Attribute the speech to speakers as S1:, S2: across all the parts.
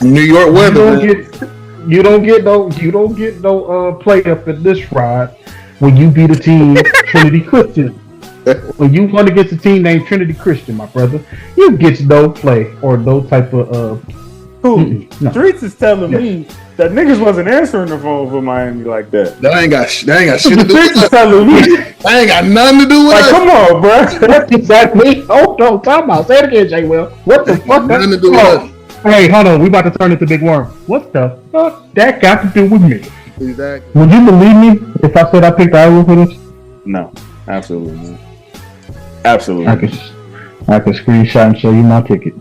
S1: New York weather.
S2: You don't get no play up at this ride when you beat a team Trinity Christian. When you run against a team named Trinity Christian, my brother, you get no play or no type of.
S3: Streets is telling me that niggas wasn't answering the phone for Miami like that.
S1: That ain't got shit to do with
S3: us. Telling me
S1: that ain't got nothing to do with us.
S3: Come on, bro.
S2: That's exactly. Hold on, talk about. Say it again, J. Will. What the fuck?
S1: Nothing to do with us.
S2: Hey, hold on. We about to turn into Big Worm. What the fuck that got to do with me?
S1: Exactly.
S2: Would you believe me if I said I picked Iowa for this?
S3: No, absolutely not. Absolutely.
S2: I can screenshot and show you my ticket.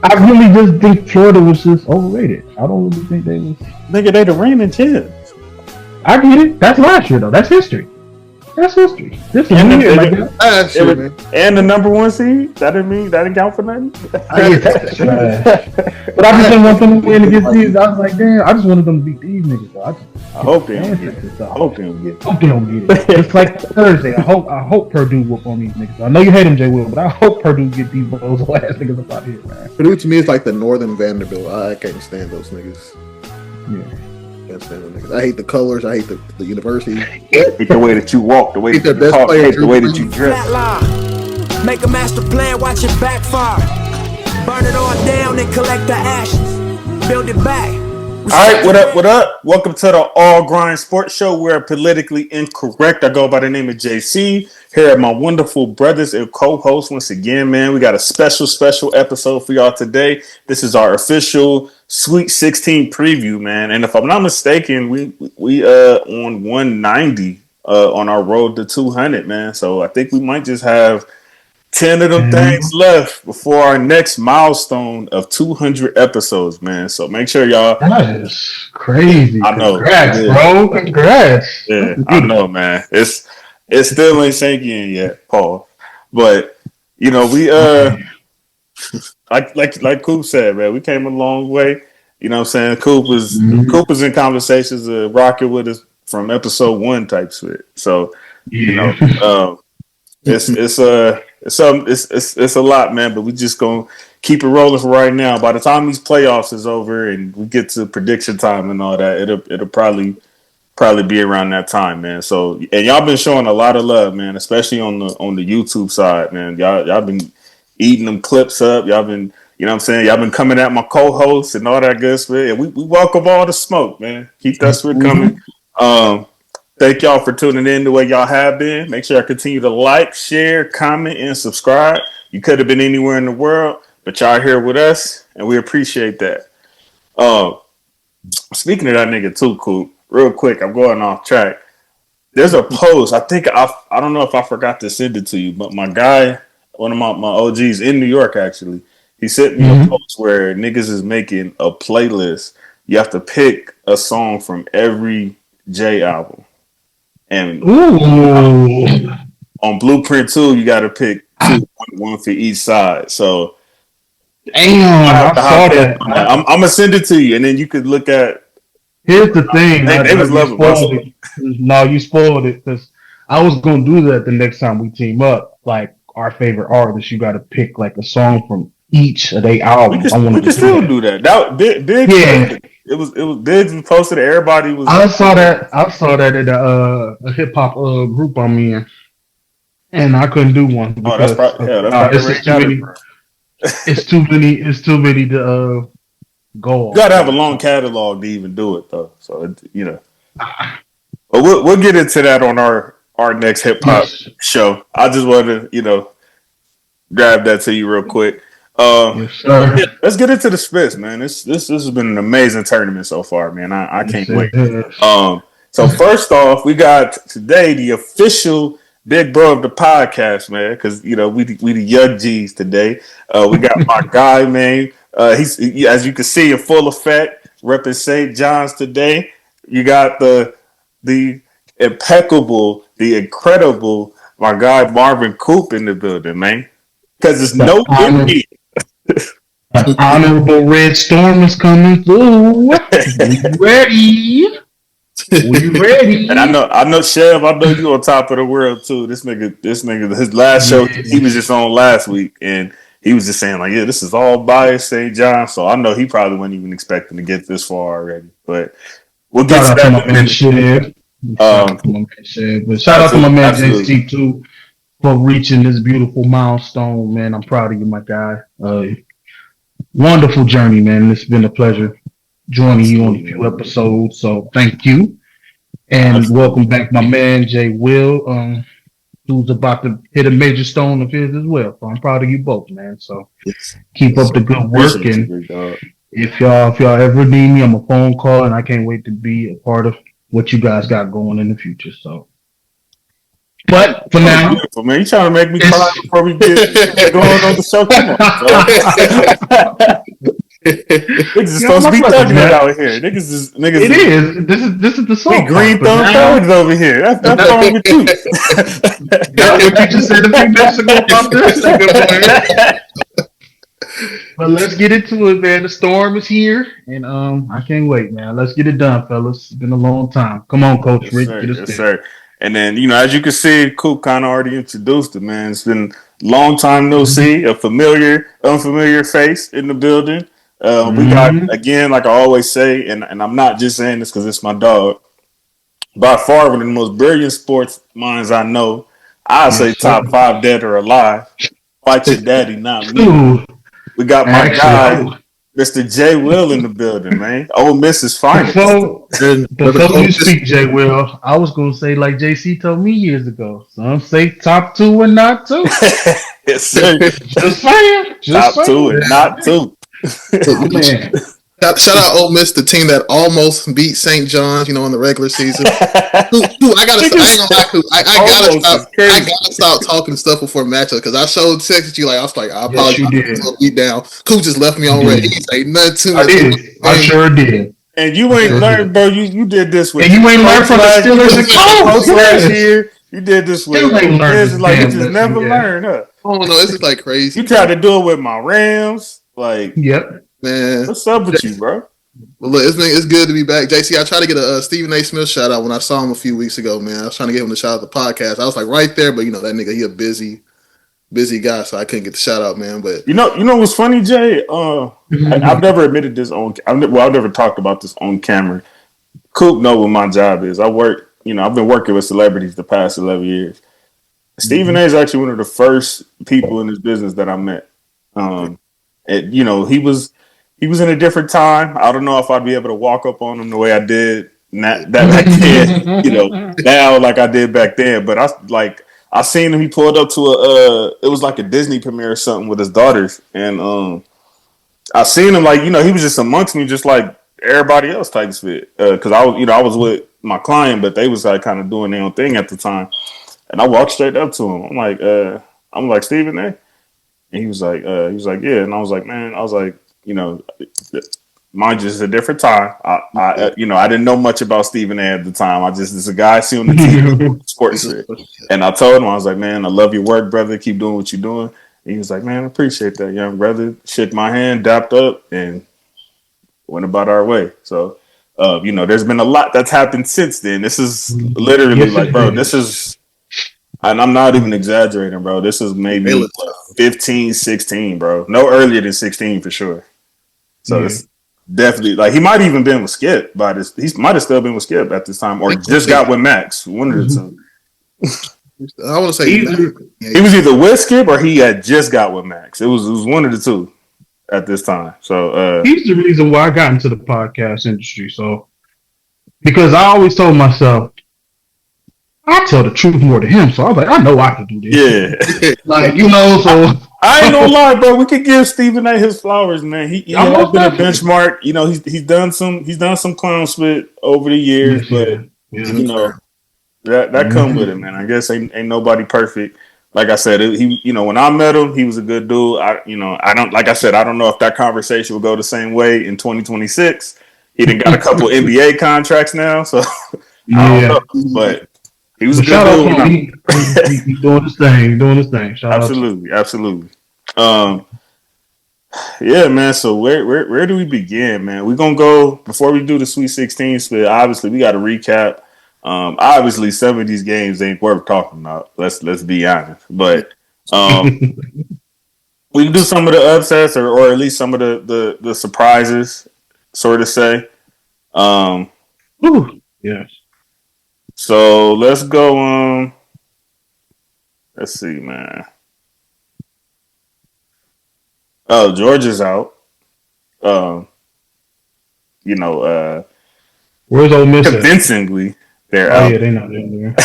S2: I really just think Florida was just overrated. I don't really think they was.
S3: Nigga, they the reigning champs.
S2: I get it. That's last year though. That's history. That's history. This is
S3: and
S2: year,
S3: and the number one seed. That didn't count for nothing.
S2: But I just didn't want them to win against these. I was like, damn. I just wanted them to beat these niggas. So
S3: I hope they don't get it. I hope they
S2: don't get it. It's like Thursday. I hope Purdue whoop on these niggas. I know you hate them, J. Will, but I hope Purdue get these those ass niggas up out here, man.
S1: Purdue to me is like the Northern Vanderbilt. I can't stand those niggas.
S2: Yeah.
S1: I hate the colors. I hate the university.
S3: I hate the way that you walk, the way that you talk, the way that you dress.
S4: Make a master plan, watch it backfire. Burn it all down and collect the ashes. Build it back.
S3: All right, what up? Welcome to the All Grind Sports Show. We're politically incorrect. I go by the name of JC. Here are my wonderful brothers and co-hosts once again, man. We got a special episode for y'all today. This is our official Sweet 16 preview, man. And if I'm not mistaken, we on 190 on our road to 200, man. So I think we might just have 10 of them things left before our next milestone of 200 episodes, man. So make sure y'all.
S2: That is crazy.
S3: I know.
S2: Congrats, bro. Congrats.
S3: Yeah, I know, man. It still ain't sinking in yet, Paul. But you know, we like Coop said, man, we came a long way. You know what I'm saying? Coop was in conversations rocking with us from episode 1 type shit. So you know, it's a lot, man. But we just gonna keep it rolling for right now. By the time these playoffs is over and we get to prediction time and all that, it'll probably be around that time, man. So, and y'all been showing a lot of love, man, especially on the YouTube side, man. Y'all been eating them clips up. Y'all been, you know what I'm saying? Y'all been coming at my co-hosts and all that good stuff. And we welcome all the smoke, man. Keep that shit coming. Thank y'all for tuning in the way y'all have been. Make sure y'all continue to like, share, comment, and subscribe. You could have been anywhere in the world, but y'all here with us, and we appreciate that. Speaking of that nigga too, Coop, real quick, I'm going off track. There's a post. I think I don't know if I forgot to send it to you, but my guy, one of my OGs in New York, actually, he sent me a post where niggas is making a playlist. You have to pick a song from every J album. And on Blueprint 2, you got to pick one for each side. So,
S2: damn, I saw that.
S3: I'm gonna send it to you, and then you could look at.
S2: Here's the thing.
S3: They was loving it.
S2: No, you spoiled it because I was gonna do that the next time we team up. Like our favorite artists, you got to pick like a song from each of their albums.
S3: We can still do that. That Big. Yeah. It was Biggs was posted. Everybody was.
S2: I saw that in a hip hop group I'm in, and I couldn't do one.
S3: Because, that's probably
S2: it's too many to go.
S3: You gotta have a long catalog to even do it, though. So you know. But we'll get into that on our next hip hop show. I just wanted to grab that to you real quick. Let's get into the Spits, man. This has been an amazing tournament so far, man. I can't wait. So first off, we got today the official big bro of the podcast, man, because we the young G's today. We got my guy, man. He's as you can see in full effect, repping St. John's today. You got the impeccable, the incredible, my guy Marvin Coop in the building, man. Because it's no guarantee.
S2: Honorable Red Storm is coming through. Ready? We ready?
S3: And I know, Chev. I know you on top of the world too. This nigga, his last show, he was just on last week, and he was just saying like, yeah, this is all biased St. John. So I know he probably wasn't even expecting to get this far already. But we'll get
S2: Shout
S3: to
S2: out to
S3: that.
S2: my man Shib. But shout out to my man JC too for reaching this beautiful milestone, man. I'm proud of you, my guy. Wonderful journey, man. It's been a pleasure joining you on a few episodes. So thank you. And welcome back, my man Jay Will, who's about to hit a major stone of his as well. So I'm proud of you both, man. So keep up the good work. And if y'all ever need me, I'm a phone call, and I can't wait to be a part of what you guys got going in the future. So, but for now,
S3: beautiful, man, you trying to make me cry before we get going on the show? Come on, niggas is supposed to be thugging it out here. Niggas.
S2: It is. This is the song.
S3: We green thumb thugs over here. That's wrong with you.
S2: Not what you just said a few minutes ago about this. But let's get into it, man. The storm is here, and I can't wait, man. Let's get it done, fellas. It's been a long time. Come on, Coach Rich.
S3: Yes, sir. And then, as you can see, Coop kind of already introduced it, man. It's been a long time no see, a unfamiliar face in the building. We got, again, like I always say, and I'm not just saying this because it's my dog, by far one of the most brilliant sports minds I know. I'd say top 5 dead or alive. Fight your daddy, not me.
S2: Ooh.
S3: We got my guy, Mr. Jay Will, in the building, man. Ole Miss is finest.
S2: Before you speak, Jay Will, I was going to say like JC told me years ago. Some say top 2 and not 2.
S3: Yes, sir.
S2: Just saying.
S3: Top 2 and not 2.
S2: Man.
S1: Shout out Ole Miss, the team that almost beat St. John's, in the regular season. I gotta stop talking stuff before matchup because I showed texted you I was like, I apologize for beat down. Coop just left me on red. He said nothing to me.
S2: I sure did.
S3: And you ain't learned, bro. You did this with.
S2: And you ain't learned from the Steelers and Colts
S3: last year. You did this with. It's like you just never learned, huh?
S1: Oh no, it's just like crazy.
S3: You tried to do it with my Rams, like.
S2: Yep.
S1: Man,
S3: what's up with you, bro?
S1: Well, look, it's good to be back. JC, I tried to get a Stephen A. Smith shout out when I saw him a few weeks ago, man. I was trying to get him to shout out the podcast. I was like right there, but that nigga, he a busy guy, so I couldn't get the shout out, man. But
S3: you know what's funny, Jay? I've never admitted this I've never talked about this on camera. Coop know what my job is. I work, I've been working with celebrities the past 11 years. Stephen A. is actually one of the first people in this business that I met. He was in a different time. I don't know if I'd be able to walk up on him the way I did that back then, now like I did back then. But I seen him. He pulled up to it was like a Disney premiere or something with his daughters, and I seen him he was just amongst me, just like everybody else type of fit. Because I was with my client, but they was like kind of doing their own thing at the time, and I walked straight up to him. I'm like Stephen A. And he was like, yeah, and I was like, man, mine just a different time. I didn't know much about Stephen A. at the time. It's a guy I see on the TV, sports shit. And I told him, I was like, man, I love your work, brother. Keep doing what you're doing. And he was like, man, I appreciate that, young brother. Shook my hand, dapped up, and went about our way. So, there's been a lot that's happened since then. This is literally bro, this is, and I'm not even exaggerating, bro. This is maybe 15, 16, bro. No earlier than 16 for sure. So it's definitely he might even been with Skip by this. He might have still been with Skip at this time, or just got with Max. One of the two.
S1: I want to say
S3: he was either with Skip or he had just got with Max. It was one of the two at this time. So
S2: he's the reason why I got into the podcast industry. So because I always told myself, I tell the truth more to him. So I was like, I know I can do this.
S3: Yeah.
S2: So
S3: I ain't gonna lie, bro. We could give Stephen A. his flowers, man. I'm been a benchmark. He's done some clown spit over the years, but that come with it, man. I guess ain't nobody perfect. Like I said, when I met him, he was a good dude. I don't know if that conversation will go the same way in 2026. He done got a couple NBA contracts now, so I don't know, but. He was a good dude.
S2: He's doing his thing.
S3: Absolutely. Yeah, man. So where do we begin, man? We're gonna go before we do the Sweet 16 split. Obviously, we got to recap. Obviously, some of these games ain't worth talking about. Let's be honest. But what We can do some of the upsets, or at least some of the surprises, sort of say.
S2: Yes.
S3: So let's go. Let's see, man. Oh, Georgia's out. You know,
S2: Where's Ole Miss?
S3: convincingly, they're
S2: Oh
S3: out.
S2: yeah, they not there.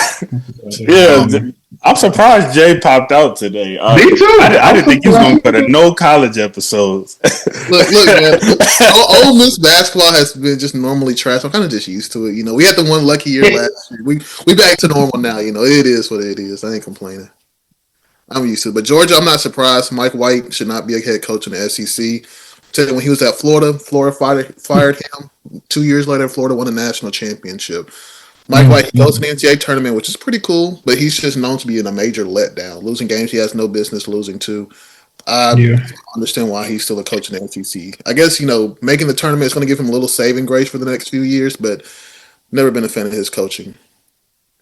S3: Yeah, I'm surprised Jay popped out today.
S2: Me too.
S3: I didn't think he was going to go to no college episodes.
S1: Look, man. Ole Miss basketball has been just normally trash. I'm kind of just used to it. You know, we had the one lucky year last year. We back to normal now. You know, it is what it is. I ain't complaining. I'm used to it. But Georgia, I'm not surprised. Mike White should not be a head coach in the SEC. Tell you, when he was at Florida fired him. 2 years later, Florida won a national championship. Mike White, he goes to the NCAA tournament, which is pretty cool, but he's just known to be in a major letdown, losing games he has no business losing to. I understand why he's still a coach in the SEC. I guess, making the tournament is going to give him a little saving grace for the next few years, but never been a fan of his coaching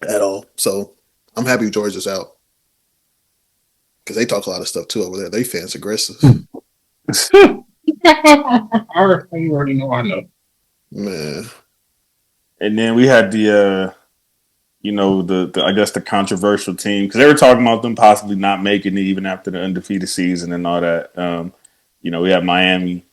S1: at all. So I'm happy Georgia's out because they talk a lot of stuff too over there. They fans aggressive.
S2: You already know I know.
S1: Man.
S3: And then we had the I guess the controversial team, because they were talking about them possibly not making it even after the undefeated season and all that. We have Miami.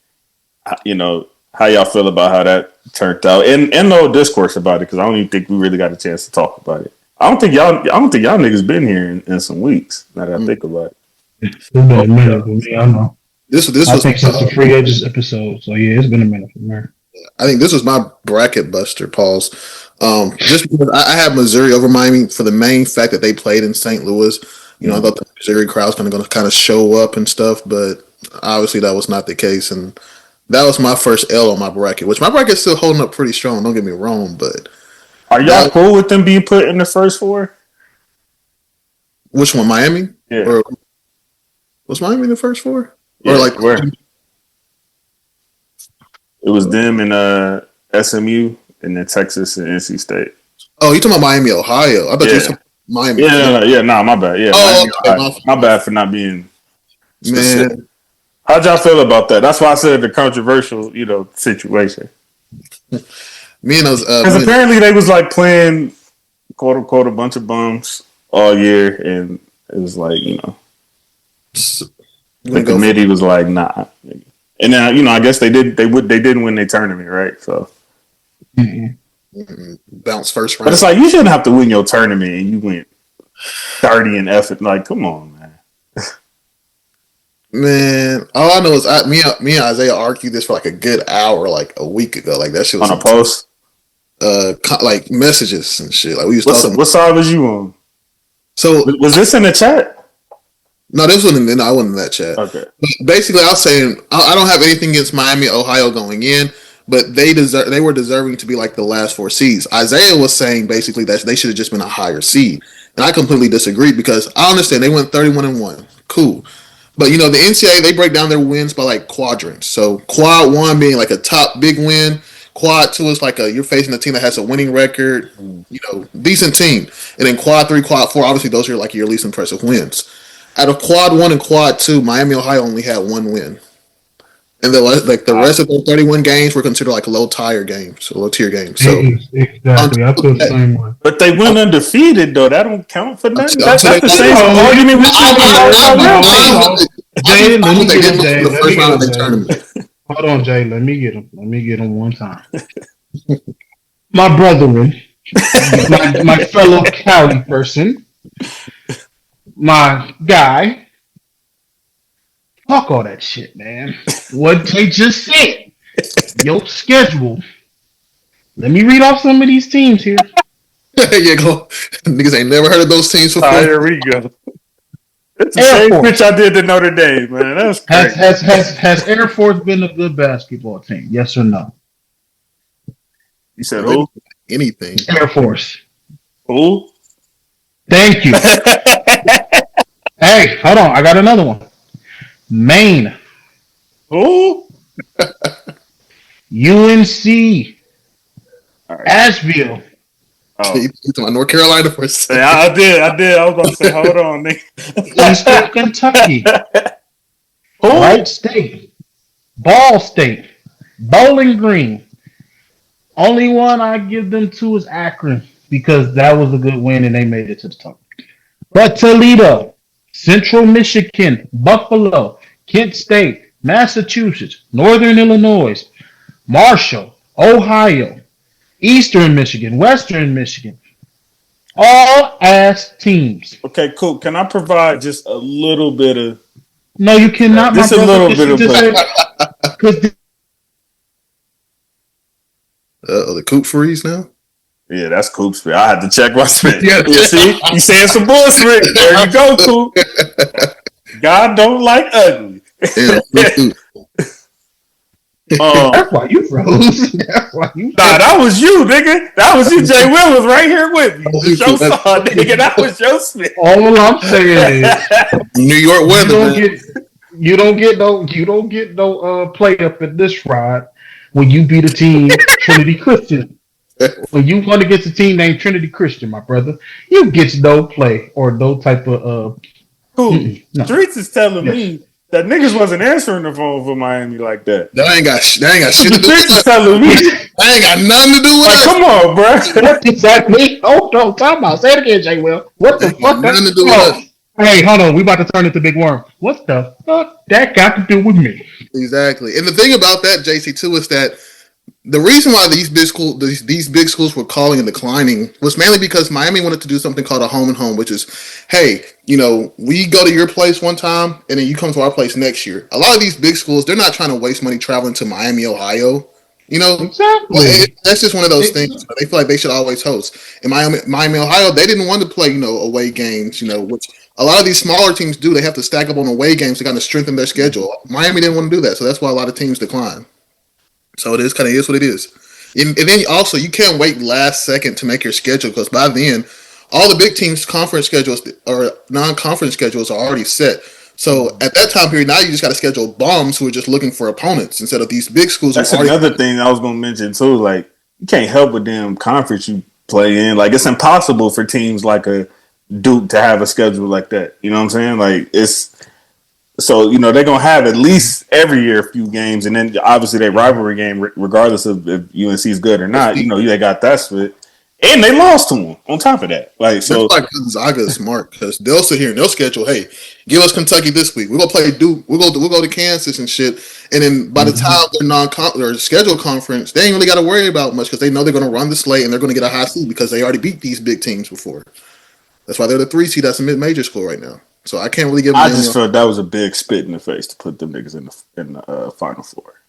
S3: How y'all feel about how that turned out, and no discourse about it, because I don't even think we really got a chance to talk about it. I don't think y'all niggas been here in some weeks. Now that I think about it,
S2: it's been a minute for me. I know.
S1: This
S2: I
S1: was
S2: think since the free agents episode. So yeah, it's been a minute from there.
S1: I think this was my bracket buster, pause. Just because I have Missouri over Miami for the main fact that they played in St. Louis. I thought the Missouri crowd's going to kind of show up and stuff, but obviously that was not the case. And that was my first L on my bracket, which my bracket's still holding up pretty strong. Don't get me wrong, but
S3: are y'all cool with them being put in the first four?
S1: Which one, Miami?
S3: Yeah.
S1: Or was Miami in the first four?
S3: Yeah,
S1: or like
S3: where? It was them and SMU and then Texas and NC State.
S1: Oh, you talking about Miami, Ohio? I thought you were talking Miami.
S3: My bad. Yeah, my bad for not being specific.
S1: Man.
S3: How'd y'all feel about that? That's why I said the controversial, situation.
S1: Me and those
S3: because apparently they was like playing quote unquote a bunch of bums all year, and it was like the committee was like, nah. And then I guess they didn't win their tournament, right? So
S1: bounce first round.
S3: But it's like you shouldn't have to win your tournament and you went 30 and effort. Like, come on, man.
S1: Man, all I know is me and Isaiah argued this for like a good hour, like a week ago. Like that shit was
S3: on a post.
S1: Like messages and shit. Like we was talking.
S3: What side was you on?
S1: So
S3: was this in the chat?
S1: No, this wasn't. I wasn't in that chat.
S3: Okay.
S1: Basically, I was saying I don't have anything against Miami, Ohio going in, but they were deserving to be like the last four seeds. Isaiah was saying basically that they should have just been a higher seed, and I completely disagreed because I understand they went 31-1, cool, but the NCAA they break down their wins by like quadrants. So quad one being like a top big win. Quad two is like you're facing a team that has a winning record, decent team, and then quad three, quad four, obviously those are like your least impressive wins. Out of quad one and quad two, Miami, Ohio only had one win. And the rest of the 31 games were considered like low tier games. So
S2: exactly, I feel the same way.
S3: But they went undefeated though. That don't count for nothing. That's the same argument we
S2: Jay, let me get him. Hold on, Jay. Let me get him one time. My brethren, my fellow Cali person, my guy, fuck all that shit, man. What they just said. Your schedule. Let me read off some of these teams here.
S1: Yeah, go. Niggas ain't never heard of those teams before.
S3: Here we go. It's the same pitch I did to Notre Dame, man. That's crazy.
S2: Has Air Force been a good basketball team? Yes or no?
S3: You said who?
S1: Anything.
S2: Air Force.
S3: Who?
S2: Thank you. Hey, hold on. I got another one. Maine.
S3: Who?
S2: UNC.
S3: Right.
S2: Asheville.
S1: Oh. You to my North Carolina for a second.
S3: I did. I was about to say, hold on, nigga.
S2: Eastern Kentucky. Wright State, Ball State, Bowling Green. Only one I give them to is Akron because that was a good win and they made it to the top. But Toledo, Central Michigan, Buffalo, Kent State, Massachusetts, Northern Illinois, Marshall, Ohio, Eastern Michigan, Western Michigan, all ass teams.
S3: Okay, cool. Can I provide just a little bit of?
S2: No, you cannot.
S3: Just a little bit of.
S2: Because
S1: the coop freeze now.
S3: Yeah, that's Coop's spit. I had to check my spit.
S1: Yeah.
S3: You see, you saying some bullshit. There you go, Coop. God don't like ugly.
S1: Yeah,
S2: that's why you froze. That's why you.
S3: Nah, that was you, nigga. That was you. Jay Will was right here with me. The show saw, nigga. That was your spit.
S2: All I'm saying is,
S1: New York weather.
S2: you don't get no play up in this ride when you beat a team Trinity Christian. When you won against a team named Trinity Christian, my brother, you get no play or no type of.
S3: Cool. Streets is telling me that niggas wasn't answering the phone for Miami like that.
S1: That ain't got shit to do
S3: Streets
S1: with
S3: is telling me.
S1: That ain't got nothing to do with
S3: Like,
S1: it.
S3: come on, bro.
S2: What exactly? Oh, no, talk about. Say it again, Jay Will. What the fuck?
S1: Nothing to do with us.
S2: Hey, hold on. We about to turn into Big Worm. What the fuck that got to do with me?
S1: Exactly. And the thing about that, JC, too, is that the reason why these big schools were calling and declining was mainly because Miami wanted to do something called a home and home, which is, hey, we go to your place one time and then you come to our place next year. A lot of these big schools, they're not trying to waste money traveling to Miami, Ohio.
S2: Exactly.
S1: That's just one of those things. They feel like they should always host. In Miami, Ohio, they didn't want to play, away games, which a lot of these smaller teams do. They have to stack up on away games to kind of strengthen their schedule. Miami didn't want to do that, so that's why a lot of teams decline. So it is kind of is what it is. And then also, you can't wait last second to make your schedule because by then, all the big teams' conference schedules or non-conference schedules are already set. So at that time period, now you just got to schedule bombs who are just looking for opponents instead of these big schools.
S3: That's another thing I was going to mention too. Like, you can't help with them conference you play in. Like, it's impossible for teams like a Duke to have a schedule like that. You know what I'm saying? Like, it's so they're gonna have at least every year a few games, and then obviously their rivalry game, regardless of if UNC is good or not. They got that split. And they lost to them on top of that. Like, so
S1: that's why Gonzaga is smart because they'll sit here and they'll schedule, hey, give us Kentucky this week. We're gonna play Duke, we'll go to Kansas and shit. And then by the time they're scheduled conference, they ain't really gotta worry about much because they know they're gonna run the slate and they're gonna get a high seed because they already beat these big teams before. That's why they're the 3 seed that's a mid-major school right now. So I can't really give them.
S3: I just felt that was a big spit in the face to put them niggas in the Final Four.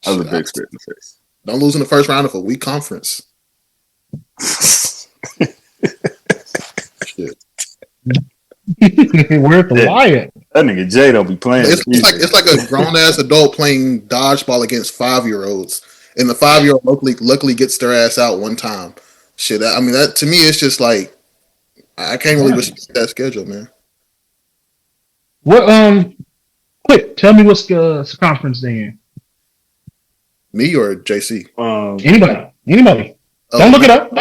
S3: That was a big spit in the face.
S1: Don't lose in the first round of a weak conference. Shit.
S2: Where's the lion?
S3: That nigga Jay don't be playing.
S1: It's like a grown ass adult playing dodgeball against 5-year-olds, and the 5-year-old luckily gets their ass out one time. Shit, I mean that to me it's just like I can't really respect that schedule, man.
S2: What quick, tell me what's the conference they in.
S1: Me or JC?
S2: Anybody. Don't look it up.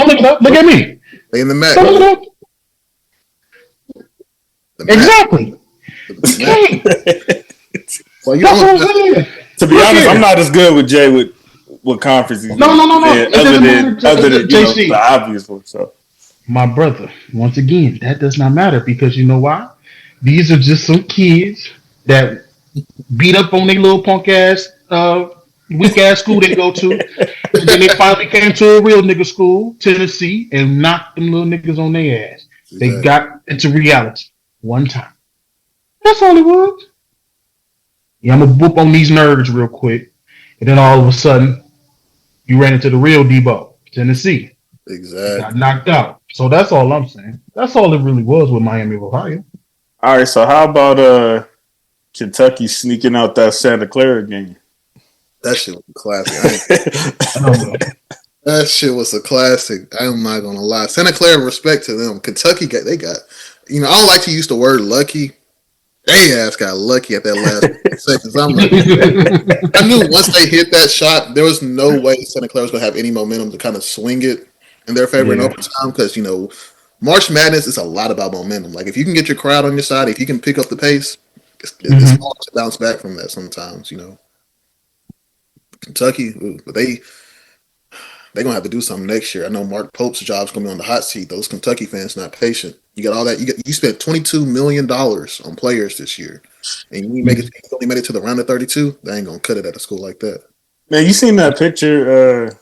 S2: Look at me.
S1: They in the MAC.
S2: Don't look it up. Exactly. Hey.
S1: Well,
S3: to be honest, I'm not as good with Jay with what conference he's
S2: No.
S3: Other than the obvious one. So,
S2: my brother, once again, that does not matter because you know why? These are just some kids that beat up on their little punk ass, weak ass school they go to. And then they finally came to a real nigga school, Tennessee, and knocked them little niggas on their ass. Exactly. They got into reality one time. That's all it was. Yeah, I'm going to whoop on these nerds real quick. And then all of a sudden, you ran into the real Debo, Tennessee.
S1: Exactly.
S2: Got knocked out. So that's all I'm saying. That's all it really was with Miami, Ohio.
S3: All right, so how about Kentucky sneaking out that Santa Clara game?
S1: That shit was a classic. That shit was a classic. I'm not gonna lie. Santa Clara, respect to them. Kentucky got. I don't like to use the word lucky. They ass got lucky at that last seconds. I'm like, I knew once they hit that shot, there was no way Santa Clara was gonna have any momentum to kind of swing it in their favor in overtime because March Madness is a lot about momentum. Like if you can get your crowd on your side, if you can pick up the pace, It's hard to bounce back from that sometimes. Kentucky, but they're gonna have to do something next year. I know Mark Pope's job's gonna be on the hot seat. Those Kentucky fans not patient. You got all that. You spent $22 million on players this year, and you only made it to the round of 32. They ain't gonna cut it at a school like that.
S3: Man, you seen that picture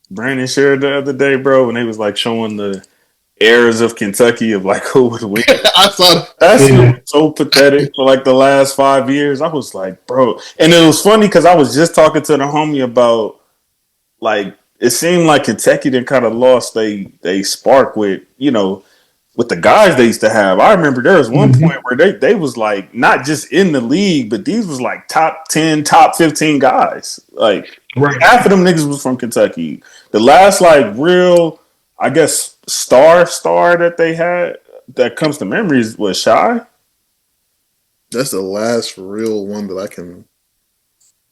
S3: Brandon shared the other day, bro, when they was like showing the eras of Kentucky of like who would win.
S1: I saw
S3: That's so pathetic for like the last 5 years. I was like, bro, and it was funny because I was just talking to the homie about like it seemed like Kentucky then kind of lost they spark with with the guys they used to have. I remember there was one point where they was like not just in the league, but these was like top 10, top 15 guys. Like half of them niggas was from Kentucky. The last like real, I guess, star that they had that comes to memories was Shy.
S1: That's the last real one that I can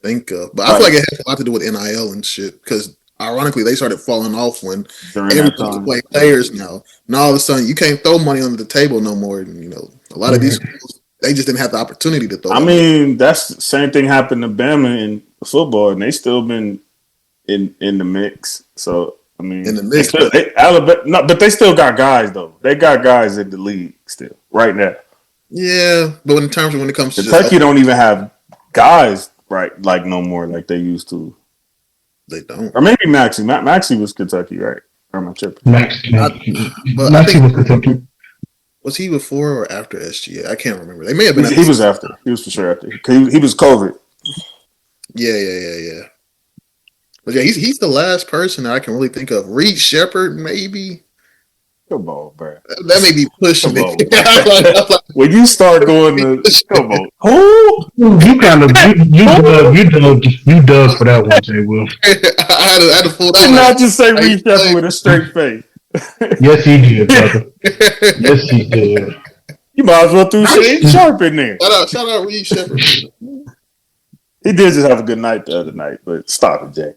S1: think of. But I feel like it has a lot to do with NIL and shit because ironically they started falling off when everybody can play players now. And all of a sudden you can't throw money under the table no more. And, a lot of these schools, they just didn't have the opportunity to throw.
S3: I mean, that's the same thing happened to Bama in football, and they still been in the mix. So I mean,
S1: in the mix,
S3: Alabama, but they still got guys though. They got guys in the league still right now.
S1: Yeah, but in terms of when it comes to
S3: Kentucky, don't even have guys right like no more like they used to.
S1: They don't,
S3: or maybe Maxie. Maxie was Kentucky, right? Or am I tripping?
S2: Maxie was Kentucky.
S1: Was he before or after SGA? I can't remember. They may have been.
S3: He was after. He was for sure after. He was COVID.
S1: Yeah. But yeah, he's the last person that I can really think of. Reed Shepherd, maybe.
S3: Come on, bro.
S1: That may be pushing
S3: it. When you start going to come on, who
S2: you kind of you dug for that one, Jay Will.
S1: I had to pull that.
S3: Did not just say Reed Shepherd with a straight face.
S2: Yes, he did, brother. Yes, he did.
S3: You might as well throw Shane Sharp in there.
S1: Shout out Reed Shepherd.
S3: He did just have a good night the other night, but stop it, Jay.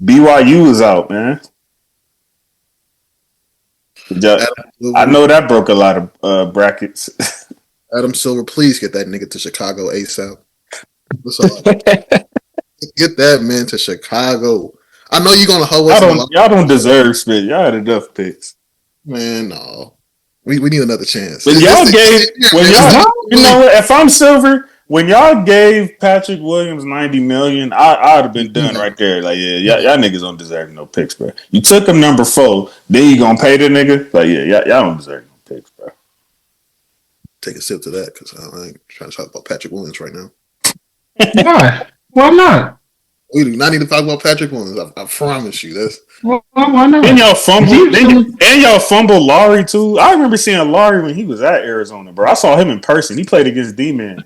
S3: BYU is out, man. I know that broke a lot of brackets.
S1: Adam Silver, please get that nigga to Chicago ASAP. That's all get that man to Chicago. I know you're gonna hold us.
S3: Y'all don't deserve spit. Y'all had enough picks.
S1: Man, no. We need another chance.
S3: But y'all gave if I'm Silver, when y'all gave Patrick Williams $90 million, I'd have been done right there. Like, y'all niggas don't deserve no picks, bro. You took him number 4, then you gonna pay the nigga? Like, y'all don't deserve no picks, bro.
S1: Take a sip to that because I ain't trying to talk about Patrick Williams right now.
S2: Why? Why not?
S1: We do not need to talk about Patrick Williams. I promise you. That's
S2: why not?
S3: And y'all fumble Laurie too. I remember seeing Laurie when he was at Arizona, bro. I saw him in person. He played against D-Man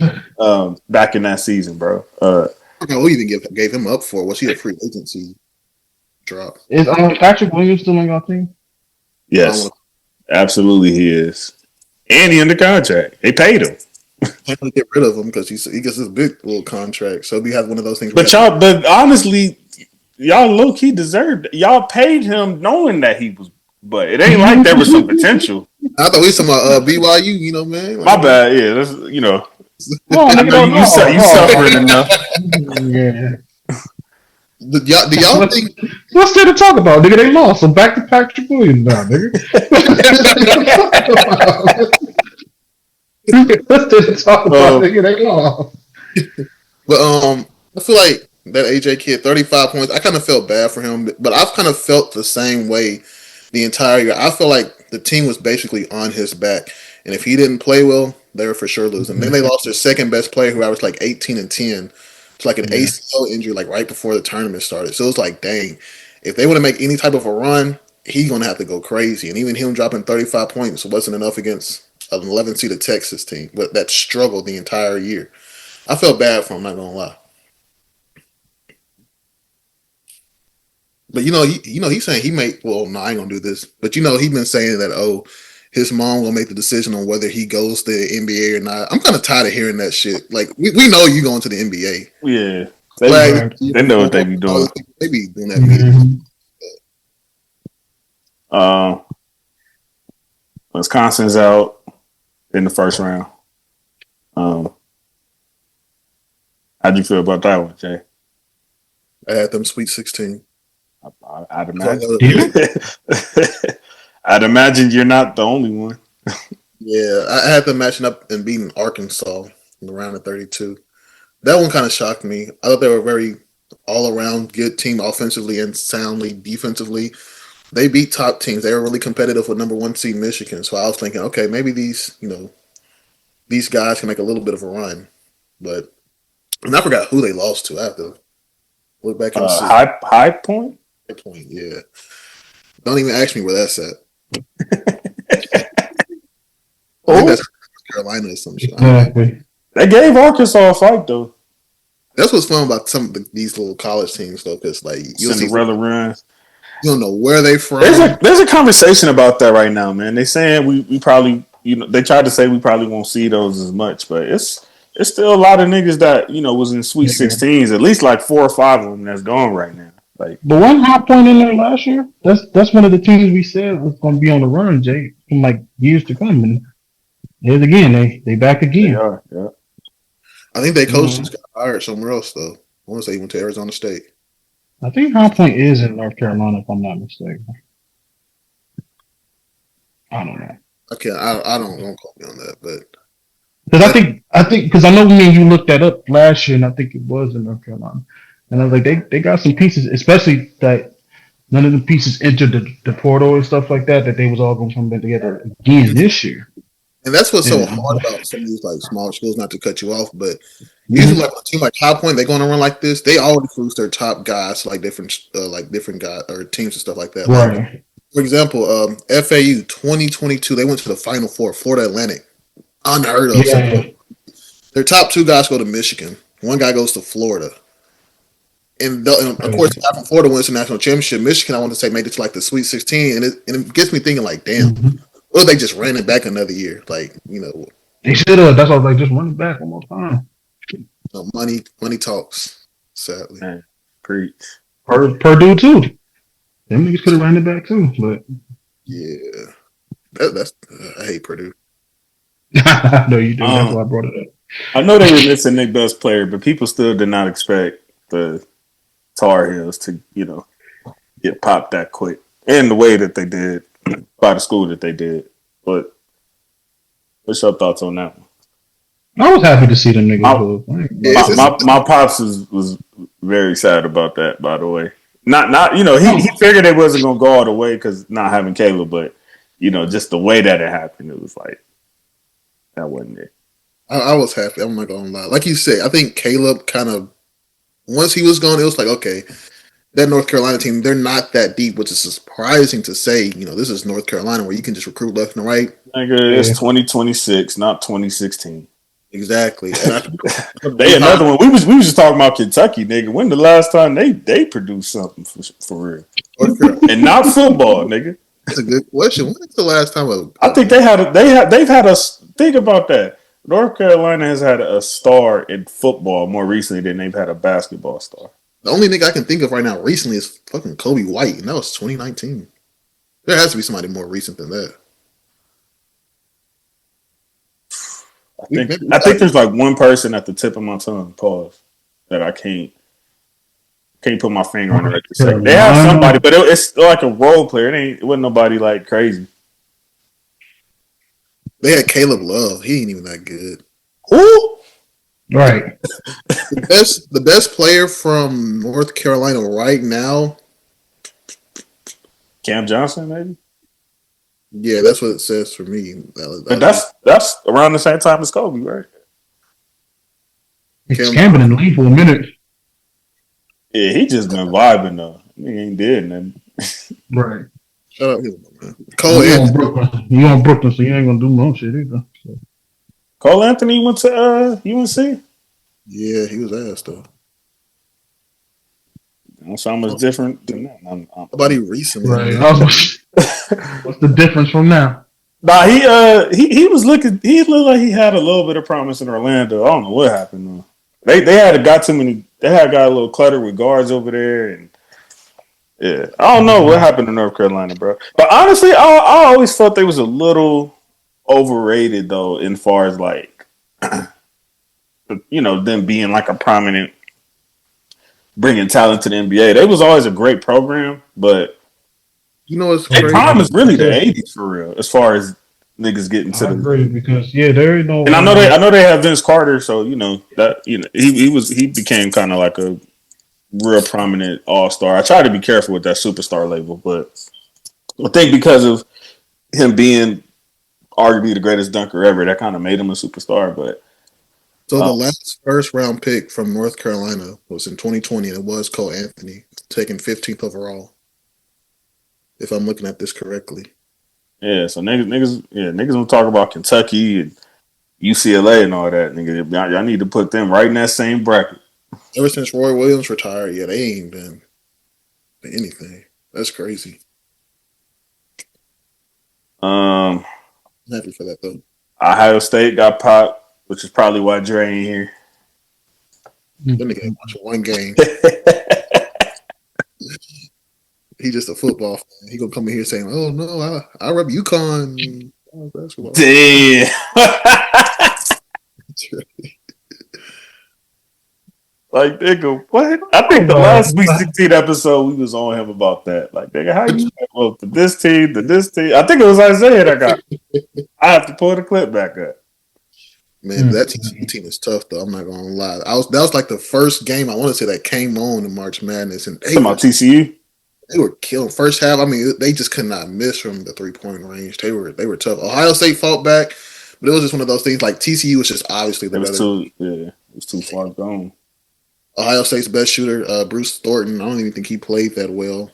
S3: back in that season, bro. I
S1: don't know who even gave him up for. Was he a free agency drop?
S2: Is Patrick Williams still on your team?
S3: Yes, absolutely he is. And he under contract. They paid him.
S1: Can't really get rid of him because he gets this big little contract. So we have one of those things.
S3: But honestly, y'all low key deserved it. Y'all paid him knowing that he was, but it ain't like there was some potential.
S1: I thought we was talking about BYU, man.
S3: My bad, yeah. That's,
S2: you
S3: suffering enough.
S2: Yeah.
S1: Do y'all think
S2: what's there to talk about? Nigga, they lost. So back to Patrick Williams now, nigga. What's there to talk about? Nigga, they lost.
S1: But I feel like that AJ kid, 35 points. I kind of felt bad for him, but I've kind of felt the same way the entire year. I feel like the team was basically on his back, and if he didn't play well, they were for sure losing. Then they lost their second best player, who averaged like 18 and 10. It's like an ACL injury, like right before the tournament started. So it was like, dang, if they want to make any type of a run, he's gonna have to go crazy. And even him dropping 35 points wasn't enough against an 11-seeded Texas team, but that struggled the entire year. I felt bad for him, not gonna lie. But he's saying he may. Well, no, I ain't gonna do this. But he's been saying that his mom will make the decision on whether he goes to the NBA or not. I'm kind of tired of hearing that shit. Like we know you going to the NBA.
S3: Yeah, they know what they be doing.
S1: They be doing that.
S3: Wisconsin's out in the first round. How'd you feel about that one, Jay?
S1: I had them Sweet 16.
S3: I'd imagine. I'd imagine you're not the only one.
S1: Yeah, I had them matching up and beating Arkansas in the round of 32. That one kind of shocked me. I thought they were a very all-around good team offensively and soundly defensively. They beat top teams. They were really competitive with number 1 seed Michigan. So I was thinking, okay, maybe these guys can make a little bit of a run. But and I forgot who they lost to. I have to look back and see.
S3: High Point?
S1: High Point, yeah. Don't even ask me where that's at. I think that's North Carolina or some shit.
S2: Exactly.
S3: They gave Arkansas a fight, though.
S1: That's what's fun about some of these little college teams, though, because like you'll see
S3: Cinderella runs.
S1: You don't know where they from.
S3: There's a conversation about that right now, man. They saying we probably they tried to say we probably won't see those as much, but it's still a lot of niggas that was in Sweet 16s. At least like 4 or 5 of them that's gone right now. Like
S2: the one High Point in there last year. That's one of the teams we said was going to be on the run, Jay, in like years to come. And here's again, they back again.
S3: They are, yeah.
S1: I think they coach just got hired somewhere else though. I want to say he went to Arizona State.
S2: I think High Point is in North Carolina, if I'm not mistaken. I don't know.
S1: I don't quote me on that, but
S2: because I think because I know me and you looked that up last year, and I think it was in North Carolina. And I was like, they got some pieces, especially that none of the pieces entered the portal and stuff like that. That they was all going to come back together again this year.
S1: And that's what's so hard about some of these like smaller schools. Not to cut you off, but usually like a team like High Point, they're going to run like this. They always lose their top guys, like different guys or teams and stuff like that.
S2: Right.
S1: Like, for example, FAU 2022, they went to the Final Four, Florida Atlantic, unheard of.
S2: Yeah.
S1: Their top 2 guys go to Michigan. One guy goes to Florida. And of course, the guy from Florida wins the national championship. Michigan, I want to say, made it to like the Sweet 16, and it gets me thinking, like, damn, what if they just ran it back another year? Like,
S2: they should have. That's why I was like, just run it back one more time.
S1: Money talks. Sadly,
S3: man, preach.
S2: Purdue too. Them niggas could have ran it back too, but
S1: yeah, that's I hate Purdue.
S2: No, you do. That's why I brought it up.
S3: I know they were missing their best player, but people still did not expect the Tar Heels to, get popped that quick. And the way that they did by the school that they did. But what's your thoughts on that one?
S2: I was happy to see them niggas.
S3: My pops was very sad about that, by the way. Not he figured it wasn't gonna go all the way because not having Caleb, but just the way that it happened, it was like that wasn't it.
S1: I was happy. I'm not gonna lie. Like you said, I think Caleb kind of once he was gone, it was like, okay, that North Carolina team, they're not that deep, which is surprising to say. This is North Carolina where you can just recruit left and right.
S3: It's 2026, not 2016.
S1: Exactly.
S3: They another one. We was just talking about Kentucky, nigga. When the last time they produced something for real? And not football, nigga.
S1: That's a good question. When is the last time?
S3: I think they've had a think about that. North Carolina has had a star in football more recently than they've had a basketball star.
S1: The only nigga I can think of right now recently is fucking Kobe White, and that was 2019. There has to be somebody more recent than that.
S3: I think there's like one person at the tip of my tongue, pause, that I can't put my finger on it right this second. They have somebody, but it's like a role player. It wasn't nobody like crazy.
S1: They had Caleb Love. He ain't even that good.
S3: Who?
S2: Right.
S1: The best player from North Carolina right now.
S3: Cam Johnson, maybe.
S1: Yeah, that's what it says for me.
S3: But that's around the same time as Kobe, right?
S2: Cam been in the league for a minute.
S3: Yeah, he just been vibing though. He ain't did nothing.
S2: Right.
S1: Shut up, man. Cole
S2: Anthony. You on Brooklyn, so you ain't gonna do no shit either. So.
S3: Cole Anthony went to UNC.
S1: Yeah, he was ass though.
S3: Don't sound much different than that.
S1: Nobody recently.
S2: Right. What's the difference from now?
S3: Nah, he was looking. He looked like he had a little bit of promise in Orlando. I don't know what happened though. They had got too many. They had got a little clutter with guards over there, and Yeah, I don't know what happened to North Carolina, bro. But honestly, I always felt they was a little overrated though, in far as like, them being like a prominent, bringing talent to the NBA. They was always a great program, but
S1: You know what's
S3: their
S1: crazy?
S3: prime is really the '80s for real, as far as niggas getting to
S2: I
S3: the.
S2: agree because there ain't no.
S3: And I know they have Vince Carter, so he became kind of like a real prominent all-star. I try to be careful with that superstar label, but I think because of him being arguably the greatest dunker ever, that kind of made him a superstar. But
S1: So the last first round pick from North Carolina was in 2020, and it was Cole Anthony, taken 15th overall. If I'm looking at this correctly.
S3: yeah, so niggas will talk about Kentucky and UCLA and all that. Nigga, y'all need to put them right in that same bracket.
S1: Ever since Roy Williams retired, yeah, they ain't been anything. That's crazy. I'm happy for that though.
S3: Ohio State got popped, which is probably why Dre ain't here.
S1: That nigga ain't watching one game. He just a football fan. He gonna come in here saying, "Oh no, I rep UConn basketball."
S3: Damn. Like, nigga, what? I think the last Week 16 episode we was on him about that. Like, nigga, how you go to this team, to this team? I think it was Isaiah that got. I have to pull the clip back up.
S1: Man, that TCU team is tough though. I'm not gonna lie. That was like the first game I want to say that came on in March Madness, and
S3: Talking about TCU.
S1: They were killing first half. I mean, they just could not miss from the 3-point range. They were tough. Ohio State fought back, but it was just one of those things. Like TCU was just obviously the better.
S3: It was too far gone.
S1: Ohio State's best shooter, Bruce Thornton. I don't even think he played that well.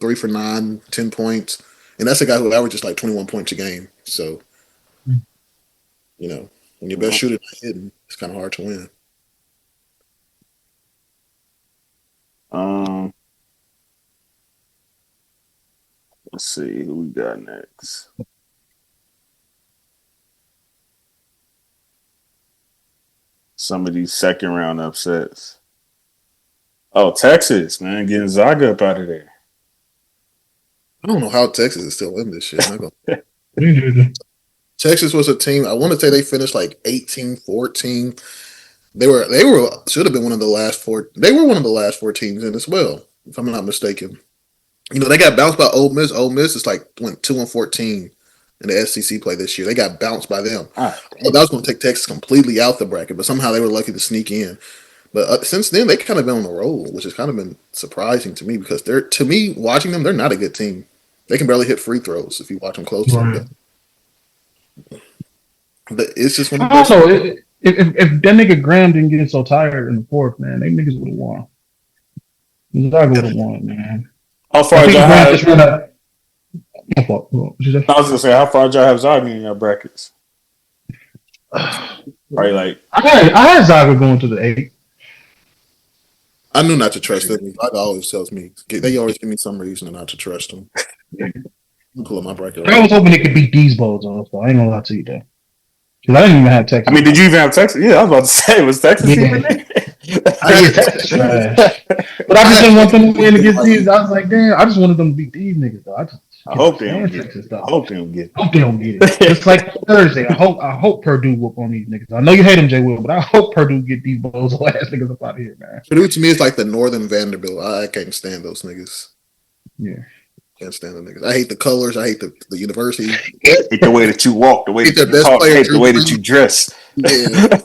S1: 3 for 9, 10 points, and that's a guy who averages like 21 points a game. So, when your best shooter is hidden, it's kind of hard to win.
S3: Let's see who we got next. Some of these second round upsets. Oh, Texas, man, getting Zaga up out of there.
S1: I don't know how Texas is still in this shit. Texas was a team. I want to say they finished like 18-14. They should have been one of the last four. They were one of the last 4 teams in as well, if I'm not mistaken. They got bounced by Ole Miss. Ole Miss is like went 2-14 in the SEC play this year. They got bounced by them. That was going to take Texas completely out the bracket, but somehow they were lucky to sneak in. But since then, they kind of been on the roll, which has kind of been surprising to me because to me, watching them, they're not a good team. They can barely hit free throws if you watch them closely. Right. But it's just one of those.
S2: Also, if that nigga Graham didn't get so tired in the fourth, man, they niggas would have won. Zaga would have won, man.
S3: How far did y'all have?
S2: I was
S3: gonna say, how far did y'all have Zaga in your brackets? Right, like
S2: I had Zaga going to the 8.
S1: I knew not to trust them. Zaga always tells me they always give me some reason not to trust them. Pull up my bracket.
S2: I was hoping they could beat these balls off, though. I ain't gonna lie to you, though. Because I didn't even have Texas.
S3: I mean, did you even have Texas? Yeah, I was about to say, was Texas even there?
S2: I had Texas trash. But I just didn't want them to win against these. I was like, damn, I just wanted them to beat these niggas, though. I
S3: hope they don't get it. I hope they don't get
S2: it. It's like Thursday. I hope Purdue whoop on these niggas. I know you hate them, Jay Will, but I hope Purdue get these balls ass niggas up out of here, man.
S1: Purdue to me is like the Northern Vanderbilt. I can't stand those niggas.
S2: Yeah.
S1: Can't stand the niggas. I hate the colors. I hate the university. I
S3: hate the way that you walk, the way that you talk, hate the way that you dress.
S1: Yeah.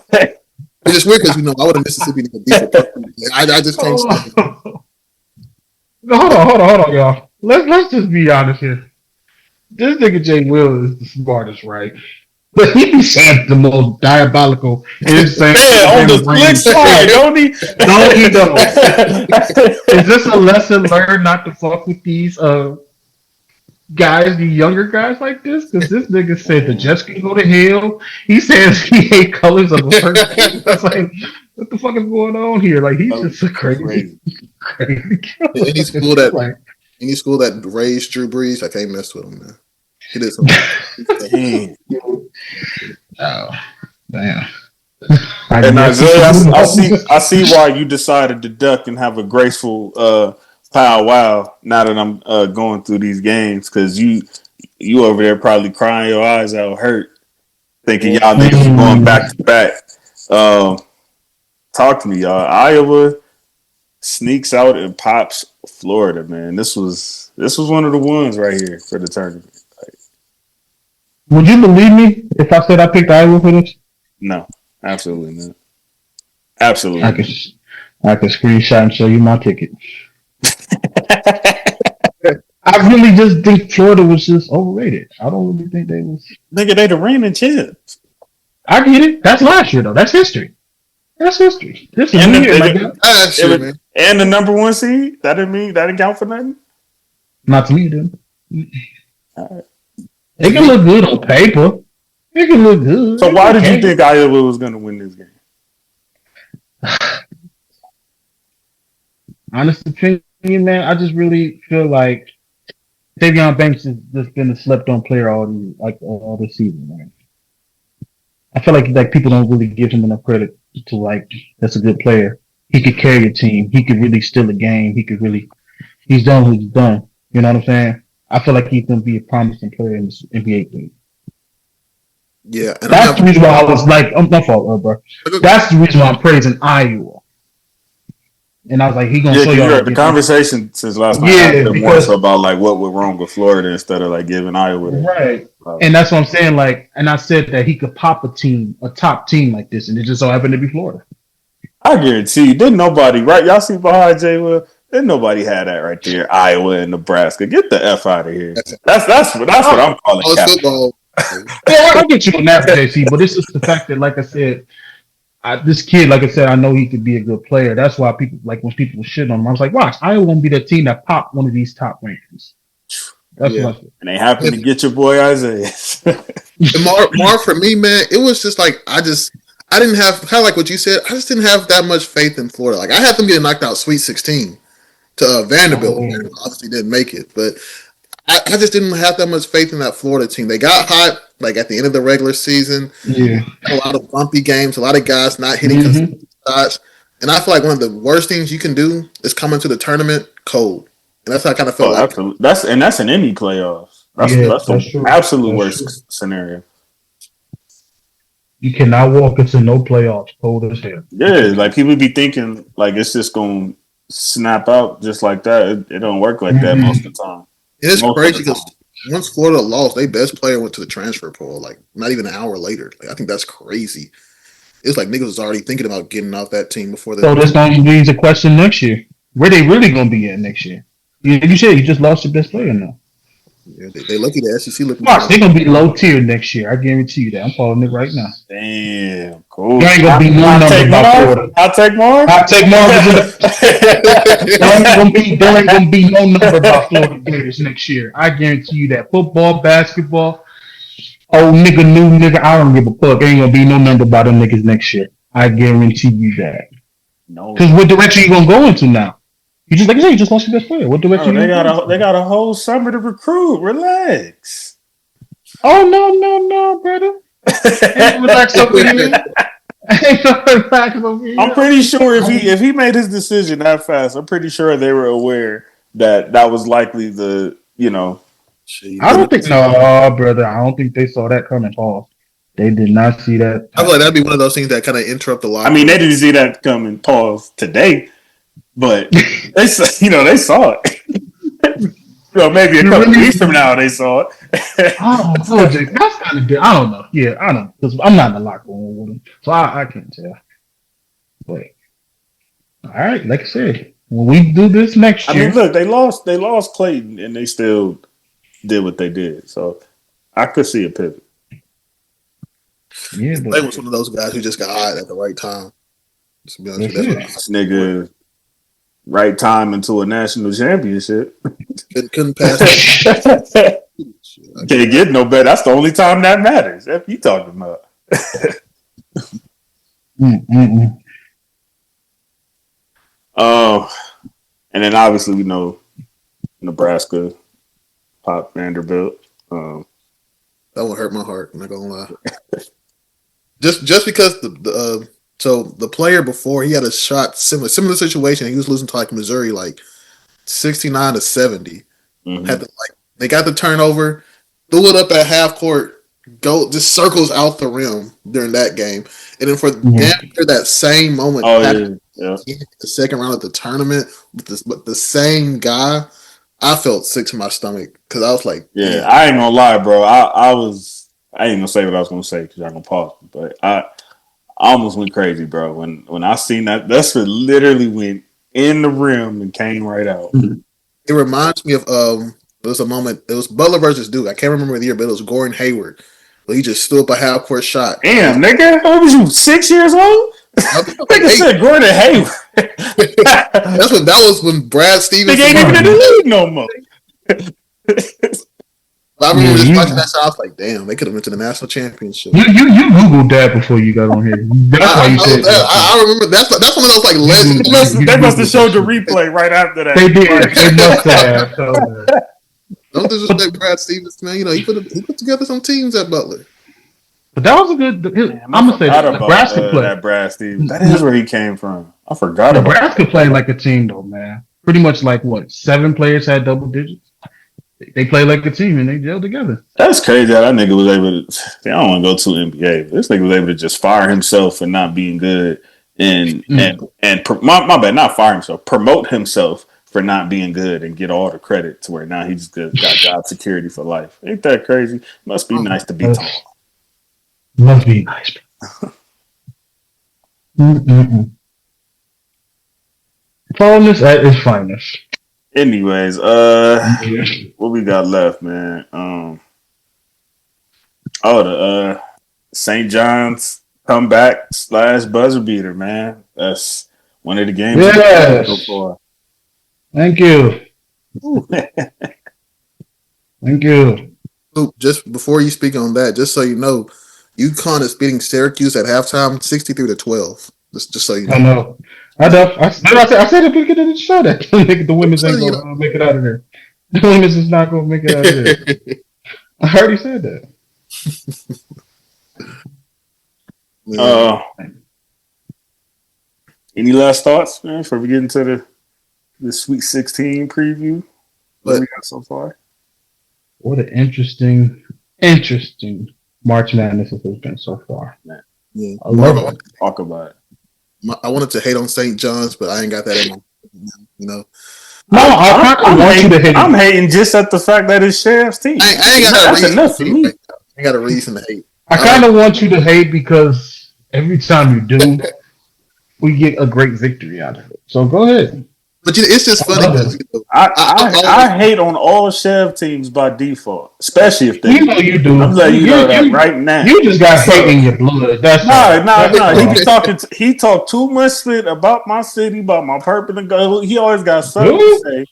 S1: It's just weird because I would have Mississippi nigga. I just can't stand it.
S2: Hold on, y'all. Let's just be honest here. This nigga Jay Will is the smartest, right? But he be saying the most diabolical and insane.
S3: On the flip side, don't he?
S2: Don't he though? Is this a lesson learned not to fuck with these guys, the younger guys like this? Because this nigga said the Jets can go to hell. He says he hate colors of a person. That's like, what the fuck is going on here? Like he's just a crazy.
S1: Any school that raised Drew Brees, I can't mess with him, man. He did something.
S2: Oh, damn.
S3: And Isaiah, I see why you decided to duck and have a graceful powwow now that I'm going through these games because you over there probably crying your eyes out, hurt, thinking y'all niggas are going back to back. Talk to me, y'all. Iowa sneaks out and pops Florida, man. This was one of the ones right here for the tournament.
S2: Would you believe me if I said I picked Iowa for this?
S3: No, absolutely not. Absolutely.
S2: I could screenshot and show you my ticket. I really just think Florida was just overrated. I don't really think they was.
S3: Nigga, they the reigning champs.
S2: I get it. That's last year though. That's history. That's history. This is weird, my God.
S3: And the number one seed. That didn't count for nothing.
S2: Not to me, dude.
S3: All right.
S2: They can look good on paper. They can look good.
S3: So why did you think Iowa was going to win this game?
S2: Honest opinion, man, I just really feel like Tavion Banks has just been a slept-on player all this season, man. I feel like people don't really give him enough credit to that's a good player. He could carry a team. He could really steal a game. He's done what he's done. You know what I'm saying? I feel like he's going to be a promising player in this NBA league.
S1: Yeah. And
S2: that's the reason why I was like, my fault, bro. That's the reason why I'm praising Iowa. And I was like, he going to show y'all.
S3: The conversation since last night has been more so about what went wrong with Florida instead of giving Iowa.
S2: Right. And that's what I'm saying. And I said that he could pop a top team like this, and it just so happened to be Florida.
S3: I guarantee you, didn't nobody, right? Y'all see behind Jay Will? Didn't nobody have that right there? Iowa and Nebraska. Get the F out of here. That's what I'm calling
S1: football.
S2: Yeah, I get you on that, JC, but it's just the fact that, like I said, this kid, like I said, I know he could be a good player. That's why people, when people were shitting on him, I was like, watch, Iowa won't be the team that popped one of these top rankings. That's what I said.
S3: And they happen to get your boy Isaiah.
S1: Mar, for me, man, it was just I didn't have, kind of like what you said, I just didn't have that much faith in Florida. I had them getting knocked out Sweet 16 to Vanderbilt. Obviously didn't make it, but I just didn't have that much faith in that Florida team. They got hot at the end of the regular season.
S2: Yeah,
S1: a lot of bumpy games, a lot of guys not hitting consistent shots, and I feel like one of the worst things you can do is come into the tournament cold, and that's how I kind of felt.
S3: Absolutely. That's in any playoffs. That's the absolute worst scenario.
S2: You cannot walk into no playoffs cold as hell.
S3: Yeah, people be thinking it's just gonna snap out just like that. It don't work like that most of the time.
S1: It's crazy because once Florida lost, their best player went to the transfer portal, not even an hour later. I think that's crazy. It's niggas was already thinking about getting off that team before that.
S2: So this going to be a question next year. Where they really going to be at next year? You said you just lost your best player now.
S1: Yeah, they lucky the SEC looking.
S2: Watch, they're going to be low tier next year. I guarantee you that. I'm calling it right now.
S3: Damn, cool.
S2: There ain't going to be no number about Florida.
S3: I'll take more.
S2: There ain't going to be no number about Florida Gators next year. I guarantee you that. Football, basketball, old nigga, new nigga, I don't give a fuck. There ain't going to be no number about them niggas next year. I guarantee you that.
S3: No.
S2: Because what direction you going to go into now? You just, like I said, you just lost your best player. What direction?
S3: They got a whole summer to recruit. Relax.
S2: Oh no, brother. Ain't relax over here.
S3: I'm pretty sure if he made his decision that fast, I'm pretty sure they were aware that was likely the
S2: I don't think brother. I don't think they saw that coming, Paul. They did not see that.
S1: I feel like that'd be one of those things that kind of interrupt the line.
S3: I mean, they didn't see that coming, pause today. But they saw it. Maybe a couple weeks from now they saw it.
S2: That's kind of good. I don't know. Yeah, I don't know because I'm not in the locker room with them, so I can't tell. But all right, like I said, when we do this next year,
S3: I mean, look, they lost Clayton, and they still did what they did. So I could see a pivot.
S2: Yeah,
S1: Clay was one of those guys who just got hot at the right time. To be honest,
S3: this nigga. Right time into a national championship.
S1: Couldn't pass.
S3: Can't get no better. That's the only time that matters. That's what you talking about. And then obviously we know Nebraska, Pop Vanderbilt.
S1: That one hurt my heart. I'm not gonna lie. just because So the player before, he had a shot, similar situation. He was losing to Missouri 69-70. Had to they got the turnover, threw it up at half court, just circles out the rim during that game, and then for that same moment, the second round of the tournament with the same guy, I felt sick to my stomach because I was like,
S3: I ain't gonna lie, bro. I ain't gonna say what I was gonna say because I'm gonna pause, but I almost went crazy, bro. When I seen that's what literally went in the rim and came right out.
S1: It reminds me of there was a moment. It was Butler versus Duke. I can't remember the year, but it was Gordon Hayward. But he just threw up a half court shot.
S3: Damn, nigga, what was you 6 years old? Nigga said Gordon Hayward.
S1: That was when Brad Stevens
S3: ain't even in the league no more.
S1: I remember just watching that shot. I was like, damn, they could have went to the national championship.
S2: You Googled that before you got on here. That's why you said that.
S1: I remember that's one of those like legends.
S3: They must have showed the replay right after that.
S2: They did. They must have.
S1: Don't disrespect Brad Stevens, man. You know he put together some teams at Butler.
S2: But that was a good. I'm gonna say Nebraska play.
S3: That Brad Stevens. That is where he came from. I forgot about
S2: Nebraska played like a team though, man. Pretty much like 7 players had double digits. They played like a team and they gelled together.
S3: That's crazy how that nigga was able to. I don't want to go to NBA, but this nigga was able to just fire himself for not being good and my bad, not fire himself, promote himself for not being good and get all the credit to where now he's got job security for life. Ain't that crazy? Must be nice to be tall.
S2: Must be nice. Tallness at its finest.
S3: Anyways, what we got left, man? The St. John's comeback / buzzer beater, man. That's one of the games.
S2: Yes. So far. Thank you. Thank you.
S1: Just before you speak on that, just so you know, UConn is beating Syracuse at halftime, 63-12. Just so you know.
S2: I know. I said at the beginning of the show that the women's ain't going to make it out of there. The women's is not going to make it out of there. I already said that.
S3: Any last thoughts, man, before we get into the Sweet 16 preview? What we got so far?
S2: What an interesting March Madness it has been so far. Man.
S1: Yeah.
S3: I love it. Talk about it.
S1: I wanted to hate on St. John's, but I ain't got that in my, you know.
S2: No,
S3: I'm hating just at the fact that it's Sheriff's team.
S1: I ain't got a reason enough for me. I ain't got a reason to hate.
S2: I kind of want you to hate because every time you do, we get a great victory out of it. So go ahead.
S1: But it's just funny because
S3: I hate on all Chev teams by default, especially if they.
S2: You know you do.
S3: I'm letting you know that right now.
S2: You just got hate in your blood. That's
S3: no. He be talking. He talked too much shit about my city, about my purple and gold. He always got something to say.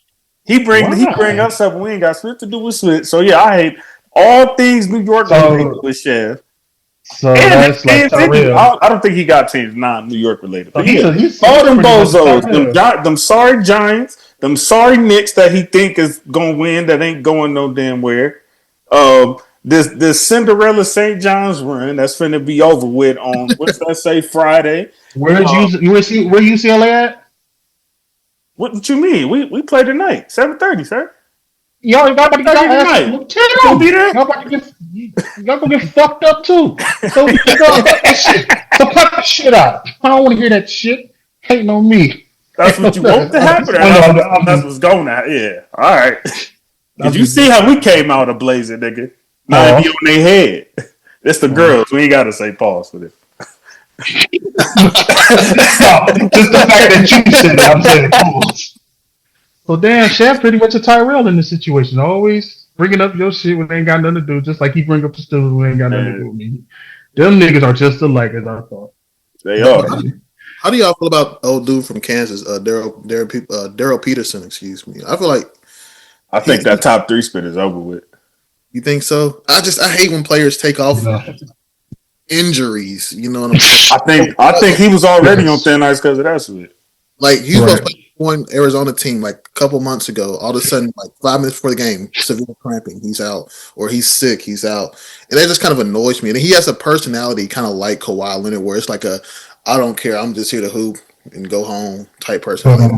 S3: He bring up something we ain't got shit to do with shit. So yeah, I hate all things New York related with Chev.
S2: So that's like
S3: I don't think he got teams non New York related. But
S2: he's
S3: all them bozos, them sorry Giants, them sorry Knicks that he think is gonna win that ain't going no damn where. This Cinderella St. John's run that's finna be over with on what's that say Friday.
S2: Where UCLA at?
S3: What you mean? We play tonight, 7:30, sir.
S2: Y'all about to get fucked up too. So cut the shit out. I don't want to hear that shit. Hating on me.
S3: That's what you want to happen. That's what's going on. Yeah. All right. Did you see how we came out a blazing, nigga? Now be on their head. It's the girls. We ain't got to say pause for this.
S2: Just the fact that you said it, I'm saying pause. So damn, Chef pretty much a Tyrell in this situation. Always bringing up your shit when they ain't got nothing to do, just like he bring up the Steelers when they ain't got nothing to do with me. Them niggas are just alike as I thought.
S3: They are.
S1: How do y'all feel about old dude from Kansas, Daryl Peterson? Excuse me. I think
S3: that top 3 spit is over with.
S1: You think so? I hate when players take off injuries. You know what I'm saying?
S3: I think he was already on thin ice because of that shit.
S1: Like he was supposed to play one Arizona team like a couple months ago. All of a sudden, like 5 minutes before the game, severe cramping, he's out, or he's sick, he's out, and that just kind of annoys me. And he has a personality kind of like Kawhi Leonard, where it's like I don't care, I'm just here to hoop and go home type personality.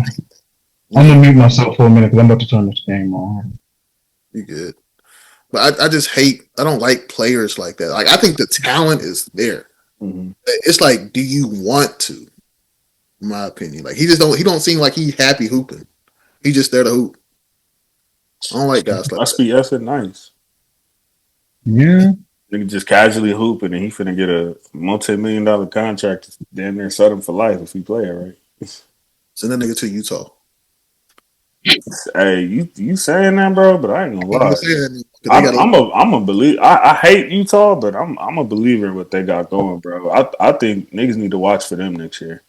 S2: I'm gonna mute myself for a minute because I'm about to turn this game on.
S1: You good? But I just hate. I don't like players like that. Like I think the talent is there.
S3: Mm-hmm.
S1: It's like, do you want to? In my opinion, like he just don't. He don't seem like he happy hooping. He just there to hoop. I don't like guys like
S3: Must
S1: that.
S3: be effing nice.
S2: Yeah.
S3: Nigga just casually hooping and he finna get a multi-million-dollar contract. Damn near set him for life if he play it right.
S1: Send that nigga to Utah.
S3: Hey, you saying that, bro? But I ain't gonna
S1: I'm
S3: lie.
S1: saying, 'cause they got
S3: I'm a believer. I hate Utah, but I'm a believer in what they got going, bro. I think niggas need to watch for them next year.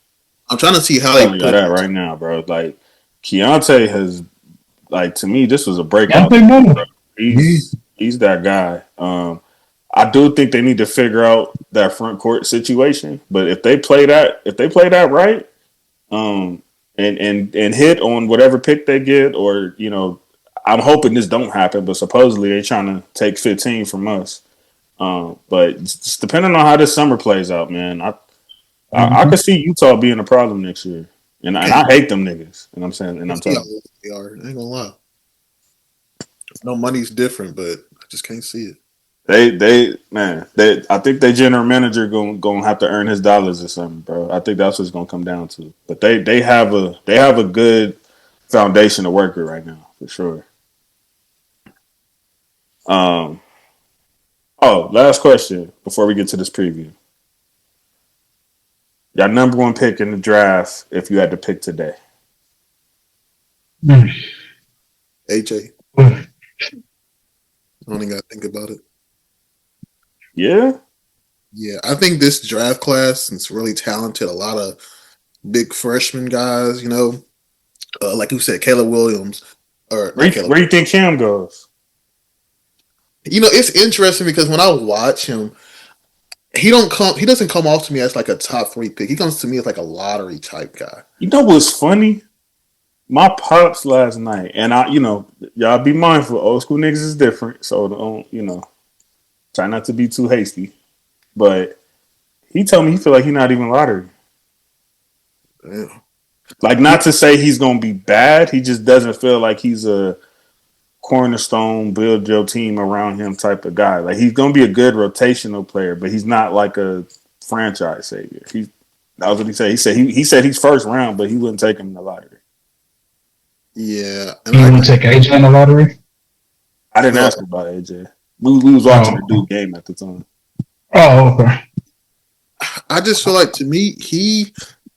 S1: I'm trying to see how
S3: I'm
S1: they
S3: telling you
S1: put.
S3: that right now, bro. Like Keontae has, like to me, this was a
S2: I
S3: breakout.
S2: play better.
S3: He's that guy. I do think they need to figure out that front court situation. But if they play that right, and hit on whatever pick they get, or I'm hoping this don't happen. But supposedly they're trying to take 15 from us. But just depending on how this summer plays out, man, I could see Utah being a problem next year, and I hate them niggas. And I'm saying, and I'm
S1: See how
S3: telling you.
S1: old they are. I ain't gonna lie. No, money's different, but I just can't see it.
S3: I think their general manager gonna have to earn his dollars or something, bro. I think that's what it's gonna come down to. But they have a good foundation to work with right now for sure. Last question before we get to this preview. Y'all number one pick in the draft if you had to pick today.
S1: AJ, I don't even gotta think about it.
S3: Yeah.
S1: Yeah, I think this draft class is really talented. A lot of big freshman guys, like you said, Caleb Williams, or not Caleb.
S3: Where do you think Cam goes?
S1: It's interesting because when I watch him, he doesn't come off to me as like a top 3 pick. He comes to me as like a lottery type guy.
S3: You know what's funny? My pops last night, and y'all be mindful. Old school niggas is different, so don't try not to be too hasty. But he told me he feel like he's not even lottery.
S1: Damn.
S3: Like, not to say he's gonna be bad, he just doesn't feel like he's a cornerstone, build your team around him type of guy. Like, he's gonna be a good rotational player, but he's not like a franchise savior. That was what he said. He said he's first round, but he wouldn't take him in the lottery.
S1: Yeah, and
S2: You want to take AJ in the lottery?
S3: I didn't ask about AJ. We was watching the Duke game at the time.
S2: Oh, okay.
S1: I just feel like, to me, this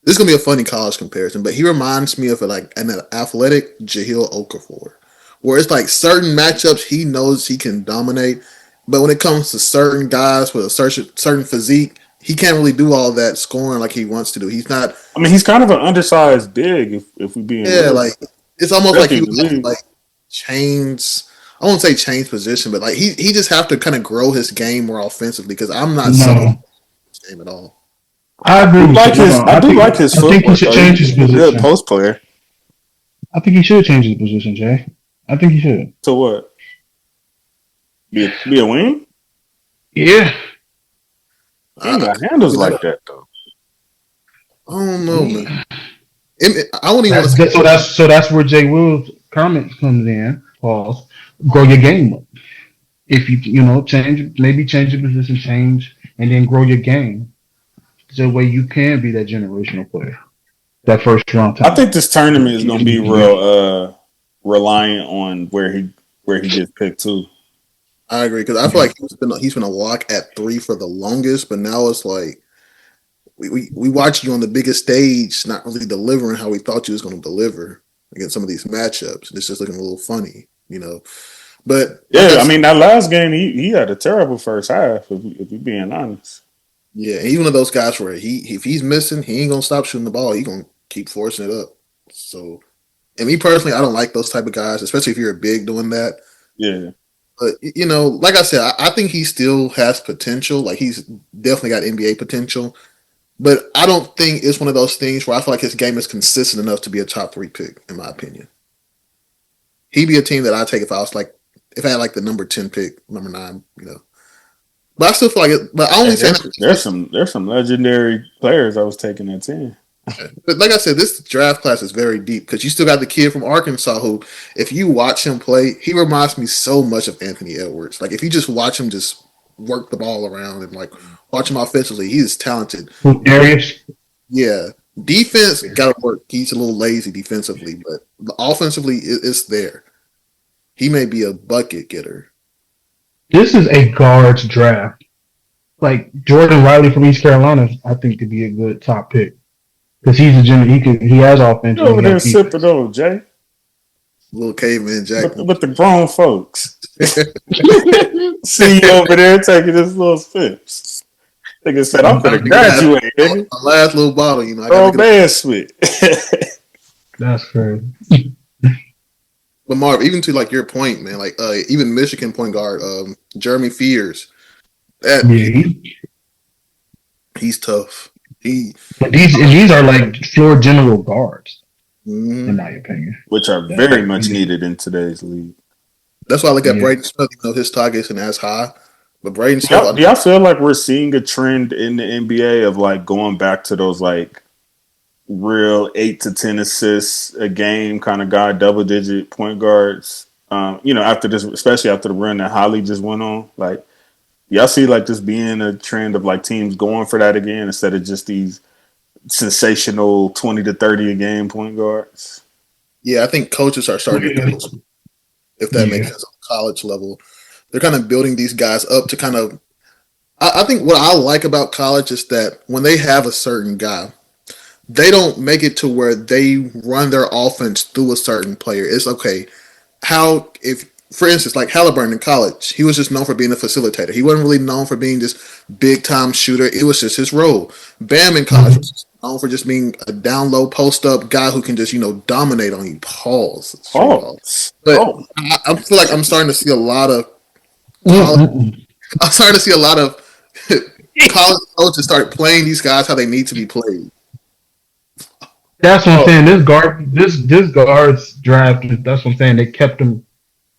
S1: is gonna be a funny college comparison, but he reminds me of an athletic Jahlil Okafor, where it's like certain matchups he knows he can dominate, but when it comes to certain guys with a certain physique, he can't really do all that scoring like he wants to do. He's not.
S3: I mean, he's kind of an undersized big, if we being real.
S1: Like it's almost like he
S3: Especially in the
S1: would have to, like change. I won't say change position, but like he just have to kind of grow his game more offensively, because I'm not seeing his game at all.
S2: I agree.
S3: I do like his footwork.
S2: I think he should change his position.
S3: Good post player.
S2: I think he should change his position, Jay. I think he should.
S3: To what? Be a wing?
S2: Yeah.
S3: He ain't got handles like that though.
S1: I don't know, man. I wouldn't even want to say.
S2: So that's where Jay Will's comment comes in. Pause. Grow your game up. If you change your position, and then grow your game. So way you can be that generational player. That first round time.
S3: I think this tournament is gonna be real reliant on where he gets picked too.
S1: I agree, because I feel like he's been a lock at 3 for the longest, but now it's like we watch you on the biggest stage, not really delivering how we thought you was going to deliver against some of these matchups. And it's just looking a little funny, But
S3: yeah, I mean, that last game he had a terrible first half. If we being honest.
S1: Yeah, he's one of those guys where if he's missing, he ain't gonna stop shooting the ball. He's gonna keep forcing it up. So, and me personally, I don't like those type of guys, especially if you're a big doing that.
S3: Yeah.
S1: But like I said, I think he still has potential. Like, he's definitely got NBA potential. But I don't think it's one of those things where I feel like his game is consistent enough to be a top 3 pick, in my opinion. He'd be a team that I'd take if I had like the number 10 pick, number 9, But I still feel like it. But I only say
S3: there's some legendary players I was taking at 10.
S1: But like I said, this draft class is very deep because you still got the kid from Arkansas who, if you watch him play, he reminds me so much of Anthony Edwards. Like if you just watch him just work the ball around and like watch him offensively, he's talented.
S2: Darius.
S1: Yeah, defense got to work. He's a little lazy defensively, but offensively, it's there. He may be a bucket getter.
S2: This is a guards draft. Like Jordan Riley from East Carolina, I think could be a good top pick because he's a general. He has offense.
S3: You over there sipping on Jay,
S1: little caveman Jack
S3: with the grown folks. See you over there taking this little sips. Nigga said, "I'm gonna graduate." Nigga.
S1: My last little bottle, you know.
S3: Oh man, sweet.
S2: That's crazy.
S1: But Marv, even to like your point, man, like even Michigan point guard Jeremy Fears, he's tough.
S2: But these are like floor general guards, in my opinion,
S3: which are very much needed in today's league.
S1: That's why I look at Braden Smith. You know, his target isn't as high, but Braden Smith.
S3: Do y'all feel like we're seeing a trend in the NBA of like going back to those like real 8 to 10 assists a game kind of guy, double digit point guards? After this, especially after the run that Holly just went on, like y'all see like this being a trend of like teams going for that again instead of just these sensational 20 to 30 a game point guards.
S1: Yeah, I think coaches are starting to do, if that makes sense, on the college level. They're kind of building these guys up to kind of. I think what I like about college is that when they have a certain guy, they don't make it to where they run their offense through a certain player. It's okay. For instance, like Halliburton in college, he was just known for being a facilitator. He wasn't really known for being this big time shooter. It was just his role. Bam in college was known for just being a down low post up guy who can just dominate on you. Pause. But I feel like I'm starting to see a lot of. I'm starting to see a lot of college coaches start playing these guys how they need to be played.
S2: That's what I'm saying. This guards draft. That's what I'm saying. They kept him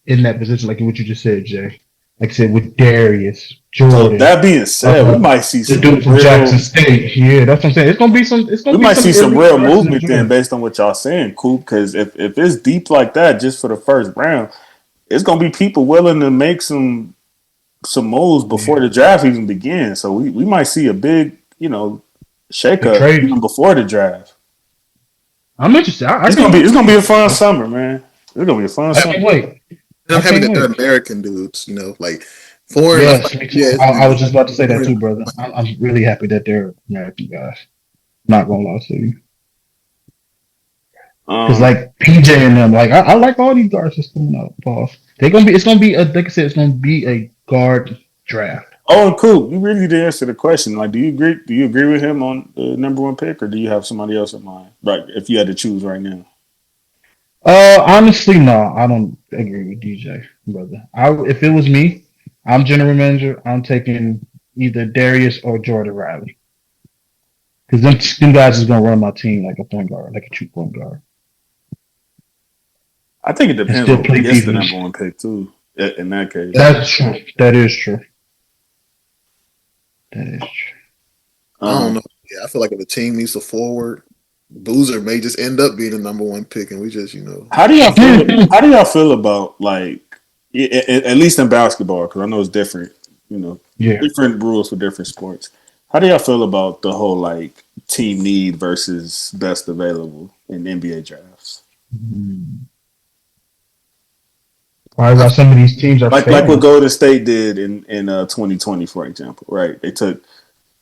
S2: in that position, like what you just said, Jay. Like I said, with Darius, Jordan.
S3: So that being said, we might see some
S2: dude from Jackson State. Yeah, that's what I'm saying. It's gonna be some.
S3: We might see some real movement then, based on what y'all saying, Coop. Because if it's deep like that, just for the first round, it's gonna be people willing to make some moves before the draft even begins. So we might see a big, shake up even before the draft.
S2: I'm interested.
S3: It's gonna be a fun summer, man. It's gonna be a fun summer.
S2: Can't wait.
S1: I'm happy that they're American dudes, like foreign.
S2: Yes, I was just about to say that too, brother. I'm really happy that they're American guys. Not gonna lie to you. Because like PJ and them, like I like all these guards that's coming out. Pause. Like I said, it's gonna be a guard draft.
S3: Oh, and Coop, you really did answer the question. Like, do you agree? Do you agree with him on the number one pick, or do you have somebody else in mind? Like, if you had to choose right now.
S2: Honestly, no, I don't agree with DJ, brother. If it was me, I'm general manager. I'm taking either Darius or Jordan Riley, because them guys is gonna run my team like a point guard, like a true point guard.
S3: I think it depends on who gets the number one pick too. In that case,
S2: that's true. That is true. That is true.
S1: I don't know. Yeah, I feel like if a team needs a forward, Boozer may just end up being the number one pick, and we just,
S3: How do y'all feel about like, at least in basketball? Because I know it's different. Different rules for different sports. How do y'all feel about the whole like team need versus best available in NBA drafts?
S2: Why some of these teams are
S3: like what Golden State did in 2020, for example, right? They took,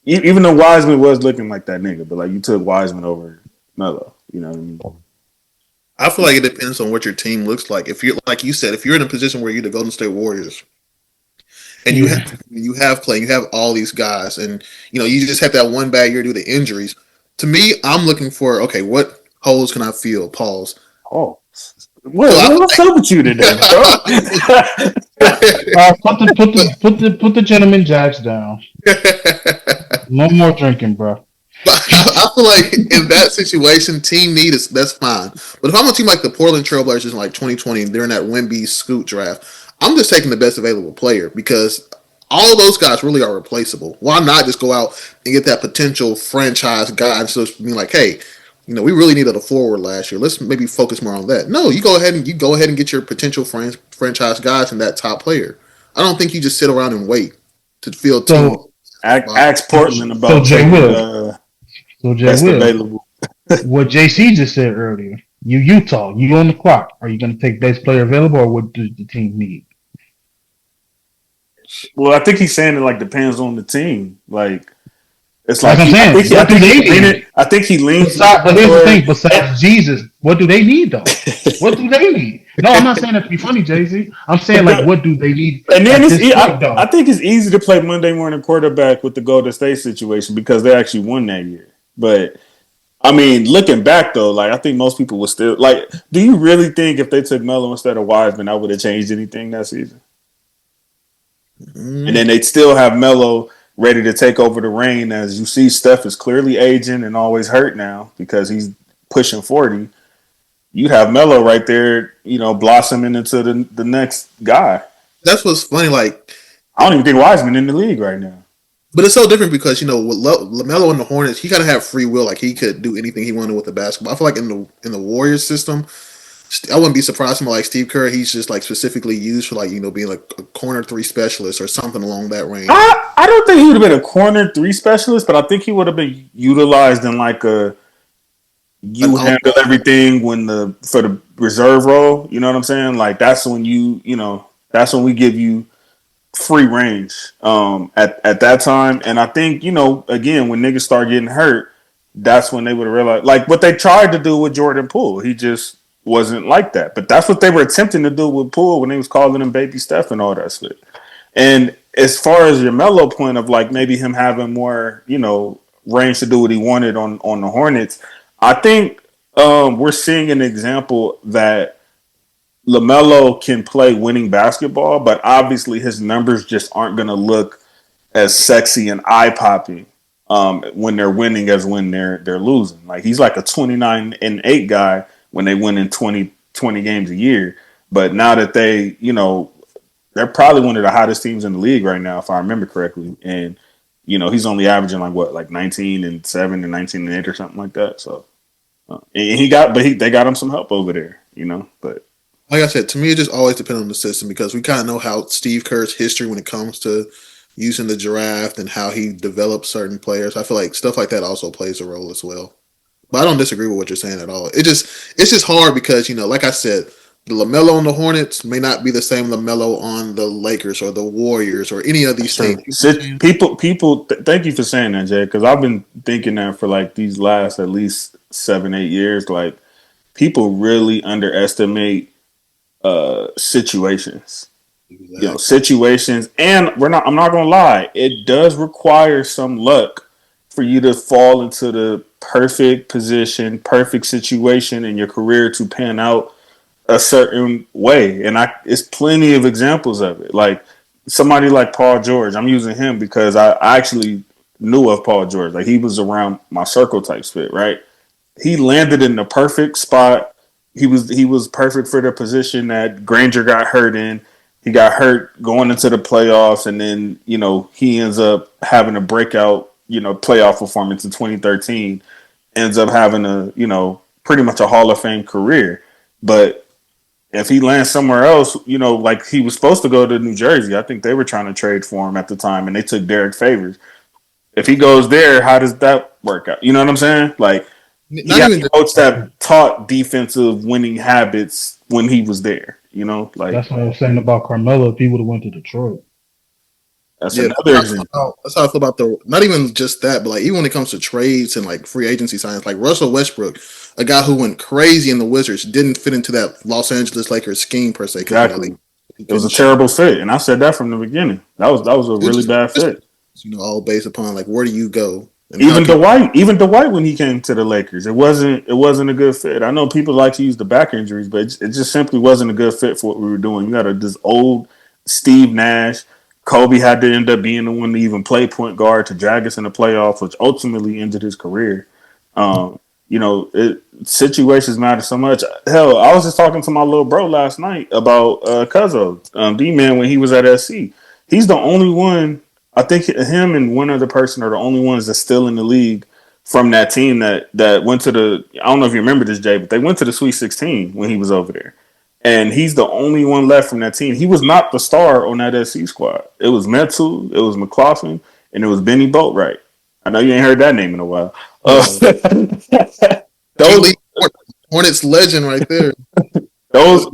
S3: even though Wiseman was looking like that nigga, but like you took Wiseman over Melo. You know what I mean?
S1: I feel like it depends on what your team looks like. If you're, like you said, if you're in a position where you're the Golden State Warriors, and you have Clay, you have all these guys, and you just had that one bad year due to injuries. To me, I'm looking for what holes can I fill? Pause.
S3: Oh. What's up with you today, bro?
S2: Put the gentleman jacks down. No more drinking, bro.
S1: I feel like in that situation, team need that's fine. But if I'm a team like the Portland Trailblazers in like 2020, and they're in that Wemby Scoot draft, I'm just taking the best available player because all those guys really are replaceable. Why not just go out and get that potential franchise guy and just be like, hey, we really needed a forward last year. Let's maybe focus more on that. No, you go ahead and get your potential franchise guys and that top player. I don't think you just sit around and wait to field team.
S2: So
S3: ask Portland about
S2: so Jay
S3: taking
S2: Will. So Jay
S3: best
S2: Will.
S3: available.
S2: What JC just said earlier. Utah, you on the clock. Are you going to take best player available, or what does the team need?
S3: Well, I think he's saying it like depends on the team. Like it's
S2: That's
S3: like
S2: what I'm saying. What do they need?
S3: I think he leans.
S2: But here's the thing. Besides Jesus, what do they need though? What do they need? No, I'm not saying that to be funny, Jay-Z. I'm saying like, what do they need?
S3: And then I think it's easy to play Monday morning quarterback with the Golden State situation because they actually won that year. But I mean, looking back though, like I think most people would still like. Do you really think if they took Melo instead of Wiseman, that would have changed anything that season? And then they'd still have Melo ready to take over the reign. As you see, Steph is clearly aging and always hurt now because he's pushing 40. You'd have Melo right there, blossoming into the next guy.
S1: That's what's funny. Like,
S3: I don't even think Wiseman in the league right now.
S1: But it's so different because with LaMelo and the Hornets, he kind of had free will. Like he could do anything he wanted with the basketball. I feel like in the Warriors system, I wouldn't be surprised from like Steve Kerr. He's just like specifically used for like being like a corner 3 specialist or something along that range.
S3: I don't think he would have been a corner 3 specialist, but I think he would have been utilized in like a handle everything for the reserve role. You know what I'm saying? Like that's when that's when we give you free range at that time. And I think again when niggas start getting hurt, that's when they would have realized like what they tried to do with Jordan Poole. He just wasn't like that. But that's what they were attempting to do with Poole when they was calling him Baby Steph and all that shit. And as far as your Melo point of like maybe him having more, range to do what he wanted on the Hornets, I think we're seeing an example that LaMelo can play winning basketball, but obviously his numbers just aren't going to look as sexy and eye-popping when they're winning as when they're losing. Like he's like a 29-8 guy when they win in 20 games a year. But now that they're probably one of the hottest teams in the league right now, if I remember correctly. And, he's only averaging like 19 and 7 and 19 and 8 or something like that. So they got him some help over there, but.
S1: Like I said, to me, it just always depends on the system because we kind of know how Steve Kerr's history when it comes to using the draft and how he develops certain players. I feel like stuff like that also plays a role as well. But I don't disagree with what you're saying at all. It's just hard because, like I said, the LaMelo on the Hornets may not be the same LaMelo on the Lakers or the Warriors or any of these teams.
S3: People, thank you for saying that, Jay, because I've been thinking that for like these last at least 7-8 years. Like people really underestimate situations.
S1: Exactly.
S3: Situations, and I'm not gonna lie, it does require some luck for you to fall into the perfect position, perfect situation in your career to pan out a certain way. And it's plenty of examples of it. Like somebody like Paul George, I'm using him because I actually knew of Paul George. Like he was around my circle type spit, right? He landed in the perfect spot. He was perfect for the position that Granger got hurt in. He got hurt going into the playoffs, and then he ends up having a breakout playoff performance in 2013. Ends up having a pretty much a Hall of Fame career. But if he lands somewhere else, like he was supposed to go to New Jersey, I think they were trying to trade for him at the time, and they took Derek Favors. If he goes there, how does that work out? You know what I'm saying? Like. He got a coach that taught defensive winning habits when he was there, like
S2: that's what I was saying about Carmelo. If he would have went to Detroit,
S3: that's another example.
S1: That's how I feel about not even just that, but like even when it comes to trades and like free agency signings, like Russell Westbrook, a guy who went crazy in the Wizards, didn't fit into that Los Angeles Lakers scheme per se.
S3: Exactly, it was a terrible fit, and I said that from the beginning. That was a really bad fit.
S1: All based upon like where do you go.
S3: Even Dwight, when he came to the Lakers, it wasn't a good fit. I know people like to use the back injuries, but it just simply wasn't a good fit for what we were doing. You got this old Steve Nash. Kobe had to end up being the one to even play point guard to drag us in the playoffs, which ultimately ended his career. Situations matter so much. Hell, I was just talking to my little bro last night about Cuzzo, D-Man, when he was at SC. he's the only one. I think him and one other person are the only ones that's still in the league from that team that went to the. I don't know if you remember this, Jay, but they went to the Sweet 16 when he was over there, and he's the only one left from that team. He was not the star on that SC squad. It was Metsu, it was McLaughlin, and it was Benny Boatwright. I know you ain't heard that name in a while. Those
S1: Hornets legend right there.
S3: Those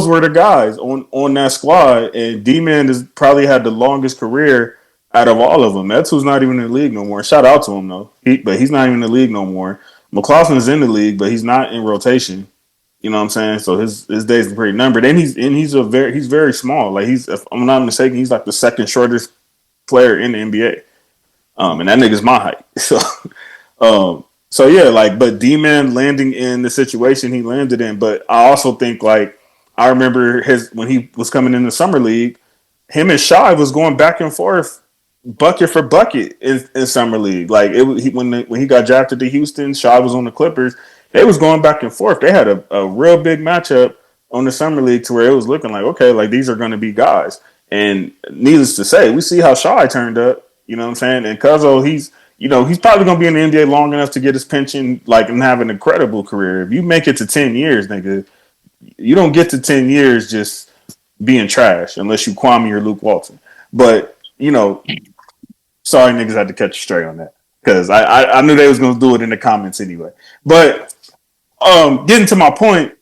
S3: were the guys on that squad, and D-Man has probably had the longest career out of all of them. That's who's not even in the league no more. Shout out to him though, but he's not even in the league no more. McLaughlin's in the league, but he's not in rotation. You know what I'm saying? So his days are pretty numbered, and he's very small. Like if I'm not mistaken, he's like the second shortest player in the NBA. And that nigga's my height. So yeah, like, but D-Man landing in the situation he landed in. But I also think, like, I remember when he was coming in the summer league, him and Shy was going back and forth, bucket for bucket in summer league. Like when he got drafted to Houston, Shy was on the Clippers. They was going back and forth. They had a real big matchup on the summer league to where it was looking like, okay, like these are going to be guys. And needless to say, we see how Shy turned up. You know what I'm saying? And Cuzzo, he's probably going to be in the NBA long enough to get his pension, like, and have an incredible career. If you make it to 10 years, nigga, you don't get to 10 years just being trash unless you Kwame or Luke Walton. But, sorry niggas had to catch you straight on that because I knew they was going to do it in the comments anyway. But getting to my point,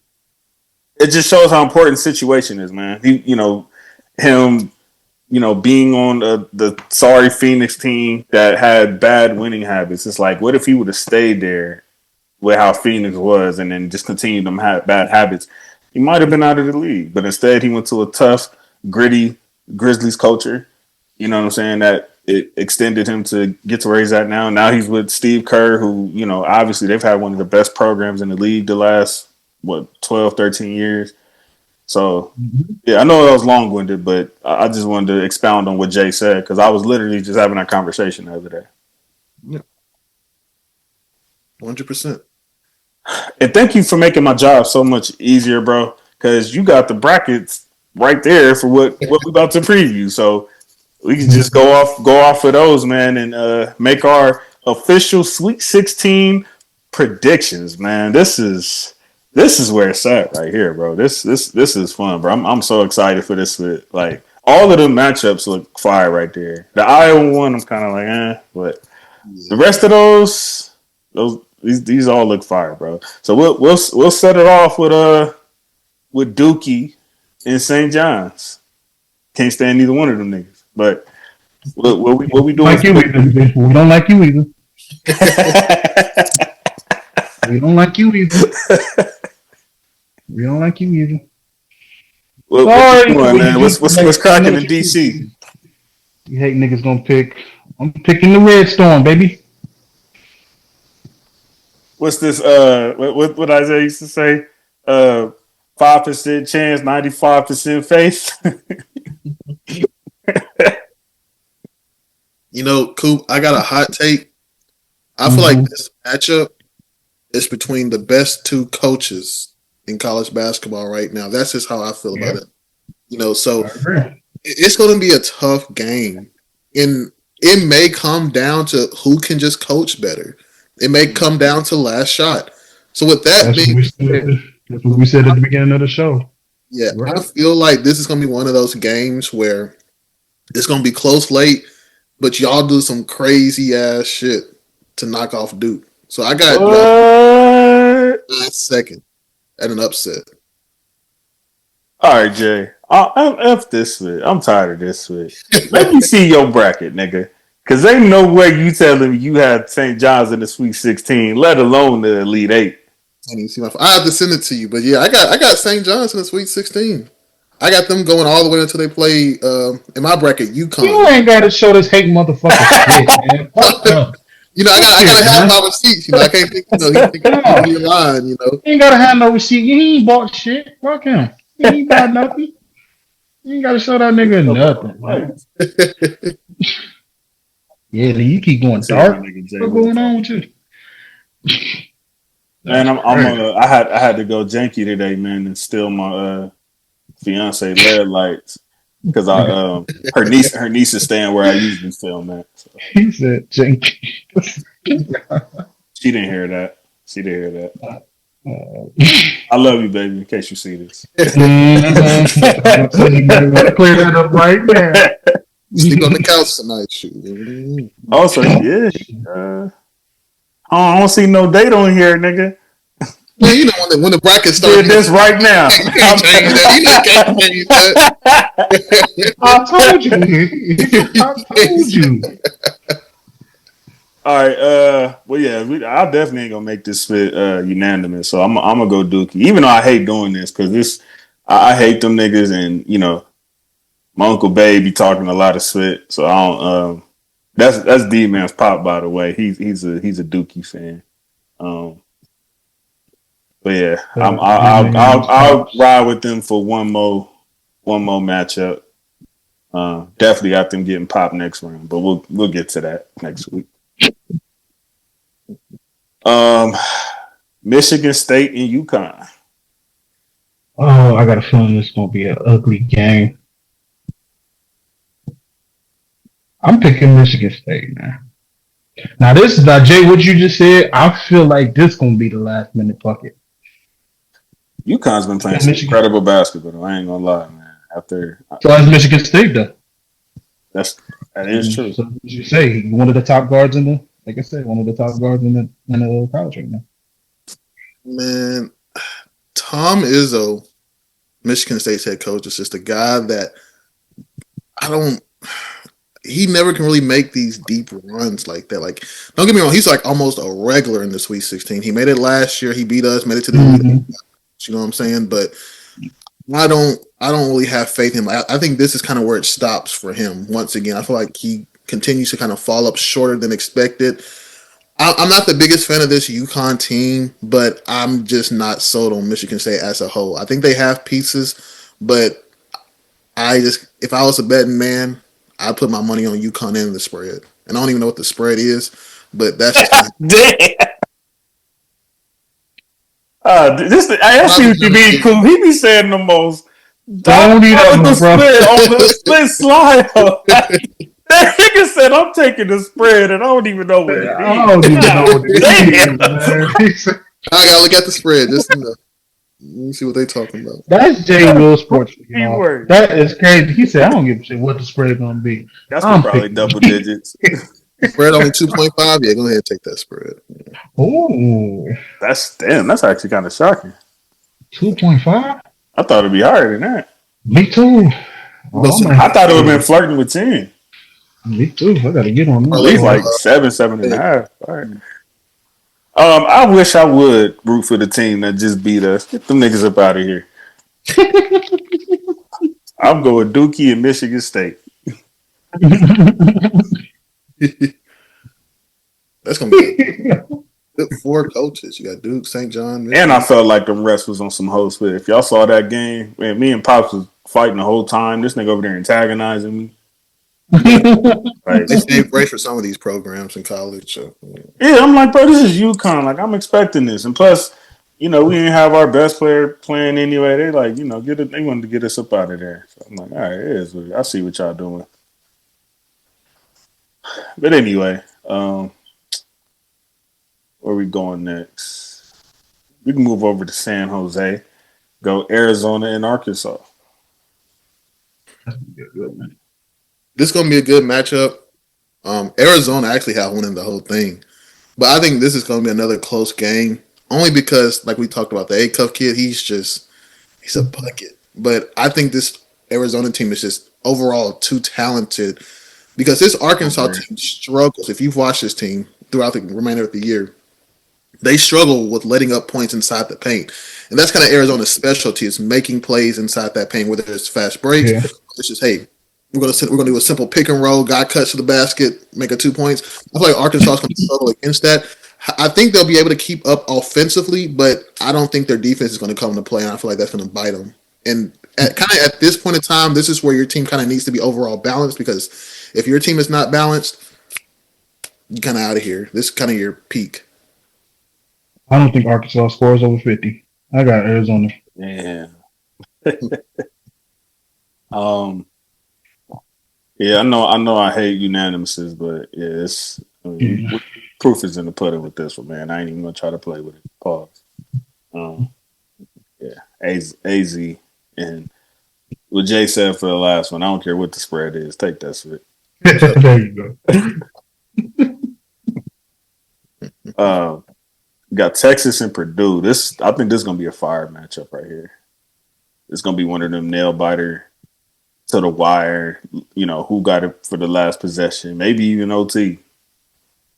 S3: it just shows how important the situation is, man. Him being on the sorry Phoenix team that had bad winning habits. It's like, what if he would have stayed there with how Phoenix was and then just continued them bad habits? He might have been out of the league, but instead he went to a tough, gritty Grizzlies culture. You know what I'm saying? That it extended him to get to where he's at now. Now he's with Steve Kerr, who, obviously they've had one of the best programs in the league the last, 12, 13 years. So, yeah, I know that was long-winded, but I just wanted to expound on what Jay said because I was literally just having that conversation the other day.
S1: Yeah. 100%.
S3: And thank you for making my job so much easier, bro, because you got the brackets right there for what we're about to preview. So we can just go off of those, man, and make our official Sweet 16 predictions, man. This is where it's at right here, bro. This is fun, bro. I'm so excited for this. Like, all of the matchups look fire right there. The Iowa one, I'm kind of like, but the rest of these all look fire, bro. So we'll set it off with Dookie and St. John's. Can't stand neither one of them niggas. But what we doing?
S2: Like you either. We don't like you either. We don't like you either. We don't like you either.
S3: What you doing, man? What's cracking in DC?
S2: You hate niggas gonna pick. I'm picking the Red Storm, baby.
S3: What's this? What Isaiah used to say? 5% chance, 95% faith.
S1: Coop, I got a hot take. I feel like this matchup is between the best two coaches in college basketball right now. That's just how I feel about it. So it's going to be a tough game. And it may come down to who can just coach better. It may come down to last shot. So with that
S2: that's what we said at the beginning of the show.
S1: Yeah, right. I feel like this is going to be one of those games where it's going to be close late, but y'all do some crazy ass shit to knock off Duke. So I got last second at an upset.
S3: All right, Jay. I'm F this shit. I'm tired of this shit. Let me see your bracket, nigga. Because ain't no way you telling me you had St. John's in the Sweet 16, let alone the Elite 8.
S1: I have to send it to you, but yeah, I got St. John's in the Sweet 16. I got them going all the way until they play in my bracket. UConn.
S2: You ain't got to show this hate motherfucker shit, man.
S1: I gotta have my receipts. I can't think. He be lying.
S2: You ain't gotta have no receipt. He ain't bought shit. Fuck him. He ain't bought nothing. You ain't gotta show that nigga nothing. Man. Yeah, you keep going dark. What's going on with you?
S3: Man, I had to go janky today, man, and steal my fiance LED lights. because her niece is staying where I usually film at. So.
S2: He said Jenkins.
S3: She didn't hear that. I love you, baby. In case you see this.
S2: Clear that up right now.
S1: Sleep on the couch tonight, shoot.
S3: Also, yeah. I don't see no date on here, nigga.
S1: Man, you know when the bracket starts.
S3: Did this right now.
S1: You can't change that. You can't change that.
S2: I told you.
S3: All right. Well, yeah, I definitely ain't gonna make this fit unanimous. So I'm gonna go Dookie, even though I hate doing this because I hate them niggas, and you know, my Uncle Babe be talking a lot of shit. So I don't. That's D Man's pop, by the way. He's a Dookie fan. But yeah, I'll ride with them for one more matchup. Definitely got them getting popped next round, but we'll get to that next week. Michigan State and UConn.
S2: Oh, I got a feeling it's gonna be an ugly game. I'm picking Michigan State now. Now this is Jay. What you just said, I feel like this gonna be the last minute bucket.
S3: UConn's been playing some incredible basketball. I ain't gonna lie, man. So
S2: that's Michigan State, though.
S3: That is true.
S2: So as you say, one of the top guards in the, like I said, one of the top guards in the college right now.
S1: Man, Tom Izzo, Michigan State's head coach, is just a guy that he never can really make these deep runs like that. Like, don't get me wrong, he's like almost a regular in the Sweet 16. He made it last year. He beat us, made it to the you know what I'm saying? But I don't really have faith in him. I think this is kind of where it stops for him once again. I feel like he continues to kind of fall up shorter than expected. I'm not the biggest fan of this UConn team, but I'm just not sold on Michigan State as a whole. I think they have pieces, but if I was a betting man, I'd put my money on UConn and the spread. And I don't even know what the spread is, but that's just
S3: damn. I see what you mean, cool. He be saying the most.
S2: Don't eat
S3: on the split slide. That nigga said, "I'm taking the spread," and I don't even know what it is.
S2: I don't even know what it is.
S1: I gotta look at the spread. Just let me see what they talking about.
S2: That's Jay Will Sports. That is crazy. He said, "I don't give a shit what the spread gonna be."
S3: That's probably double digits.
S1: Spread only 2.5. Yeah, go ahead and take that spread.
S2: Oh,
S3: that's actually kind of shocking.
S2: 2.5.
S3: I thought it'd be higher than that.
S2: Me too.
S3: I thought it would have been flirting with 10.
S2: Me too. I gotta get on that.
S3: At least like 7.5. All right. I wish I would root for the team that just beat us. Get them niggas up out of here. I'm going Dookie and Michigan State.
S1: That's gonna be good. 4 coaches. You got Duke, St. John, Michigan.
S3: And I felt like the rest was on some host with. If y'all saw that game, man, me and Pops was fighting the whole time. This nigga over there antagonizing me.
S1: Right. They stay brace for some of these programs in college. So,
S3: yeah, I'm like, bro, this is UConn. Like, I'm expecting this, and plus, you know, we didn't have our best player playing anyway. They like, you know, they wanted to get us up out of there. So I'm like, all right, it is. I see what y'all doing. But anyway, where we going next? We can move over to San Jose. Go Arizona and Arkansas.
S1: This is going to be a good matchup. Arizona actually have winning the whole thing. But I think this is going to be another close game. Only because, like we talked about, the A-Cup kid, he's a bucket. But I think this Arizona team is just overall too talented. Because this Arkansas team struggles. If you've watched this team throughout the remainder of the year, they struggle with letting up points inside the paint. And that's kind of Arizona's specialty, is making plays inside that paint, whether it's fast breaks. Yeah. It's just, hey, we're gonna do a simple pick and roll, guy cuts to the basket, make 2 points. I feel like Arkansas is going to struggle against that. I think they'll be able to keep up offensively, but I don't think their defense is going to come into play, and I feel like that's going to bite them. And at this point in time, this is where your team kind of needs to be overall balanced, because if your team is not balanced, you're kind of out of here. This is kind of your peak.
S2: I don't think Arkansas scores over 50. I got Arizona.
S3: Yeah. Yeah, I know. I hate unanimouses, but yeah, proof is in the pudding with this one, man. I ain't even gonna try to play with it. Pause. Um, yeah, AZ and what Jay said for the last one. I don't care what the spread is. Take that shit.
S2: There you go.
S3: Got Texas and Purdue. I think this is gonna be a fire matchup right here. It's gonna be one of them nail biter to the wire. You know who got it for the last possession? Maybe even OT.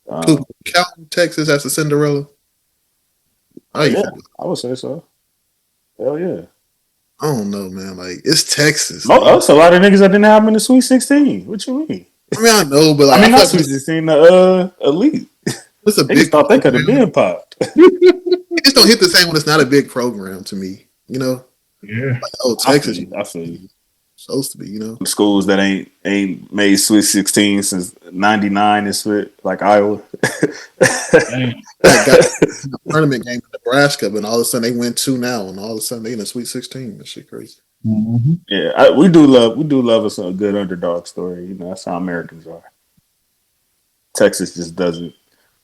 S1: Count Texas as a Cinderella.
S3: Yeah, I would say so. Hell yeah.
S1: I don't know, man. Like it's Texas.
S3: That's a lot of niggas that didn't have them in the Sweet 16. What you mean?
S1: I mean, I know, but like,
S3: I mean, not
S1: like
S3: Sweet 16, the Elite.
S1: it's a
S3: They
S1: big.
S3: just thought they could have been popped.
S1: It just don't hit the same when it's not a big program to me. You know?
S2: Yeah.
S1: Like, Texas.
S3: I feel you.
S1: Supposed to be, you know.
S3: Schools that ain't made Sweet 16 since '99 is like Iowa.
S1: Like got a tournament game in Nebraska, but all of a sudden they win 2 now, and all of a sudden they in the Sweet 16. That shit crazy.
S2: Mm-hmm.
S3: Yeah, we do love us a good underdog story. You know, that's how Americans are. Texas just doesn't.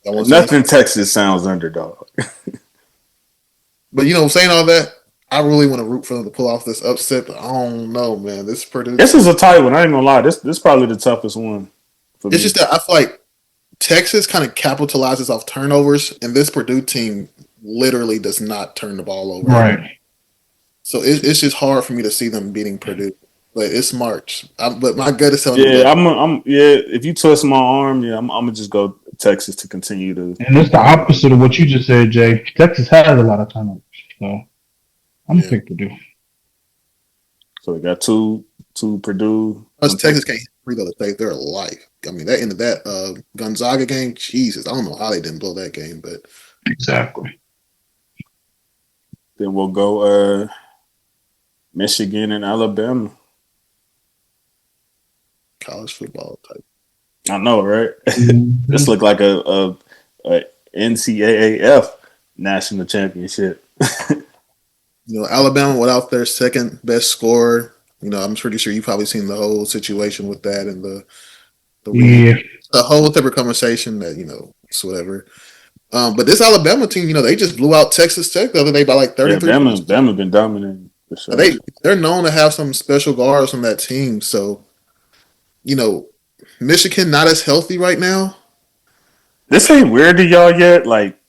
S3: Nothing Texas sounds underdog.
S1: But you know, saying all that, I really want to root for them to pull off this upset. But I don't know, man. This
S3: is a tight one. I ain't gonna lie. This is probably the toughest one.
S1: It's just that I feel like Texas kind of capitalizes off turnovers, and this Purdue team literally does not turn the ball over.
S2: Right.
S1: So it's just hard for me to see them beating Purdue. But it's March. But my gut is telling me.
S3: Yeah, if you twist my arm, I'm gonna just go Texas to continue to.
S2: And it's the opposite of what you just said, Jay. Texas has a lot of turnovers, so I'm gonna pick Purdue.
S3: So we got two Purdue.
S1: Plus, Texas can't hit free throw to save their life. I mean, that end of that Gonzaga game, Jesus, I don't know how they didn't blow that game, but
S2: exactly.
S3: Then we'll go Michigan and Alabama.
S1: College football type.
S3: I know, right?
S2: Mm-hmm.
S3: This looked like a NCAAF national championship.
S1: You know, Alabama without their second best scorer. You know, I'm pretty sure you've probably seen the whole situation with that and the whole separate conversation that, you know, it's whatever. But this Alabama team, you know, they just blew out Texas Tech the other day by like 33.
S3: Yeah, Bama been dominating for sure.
S1: They're known to have some special guards on that team. So, you know, Michigan not as healthy right now.
S3: This ain't weird to y'all yet. Like,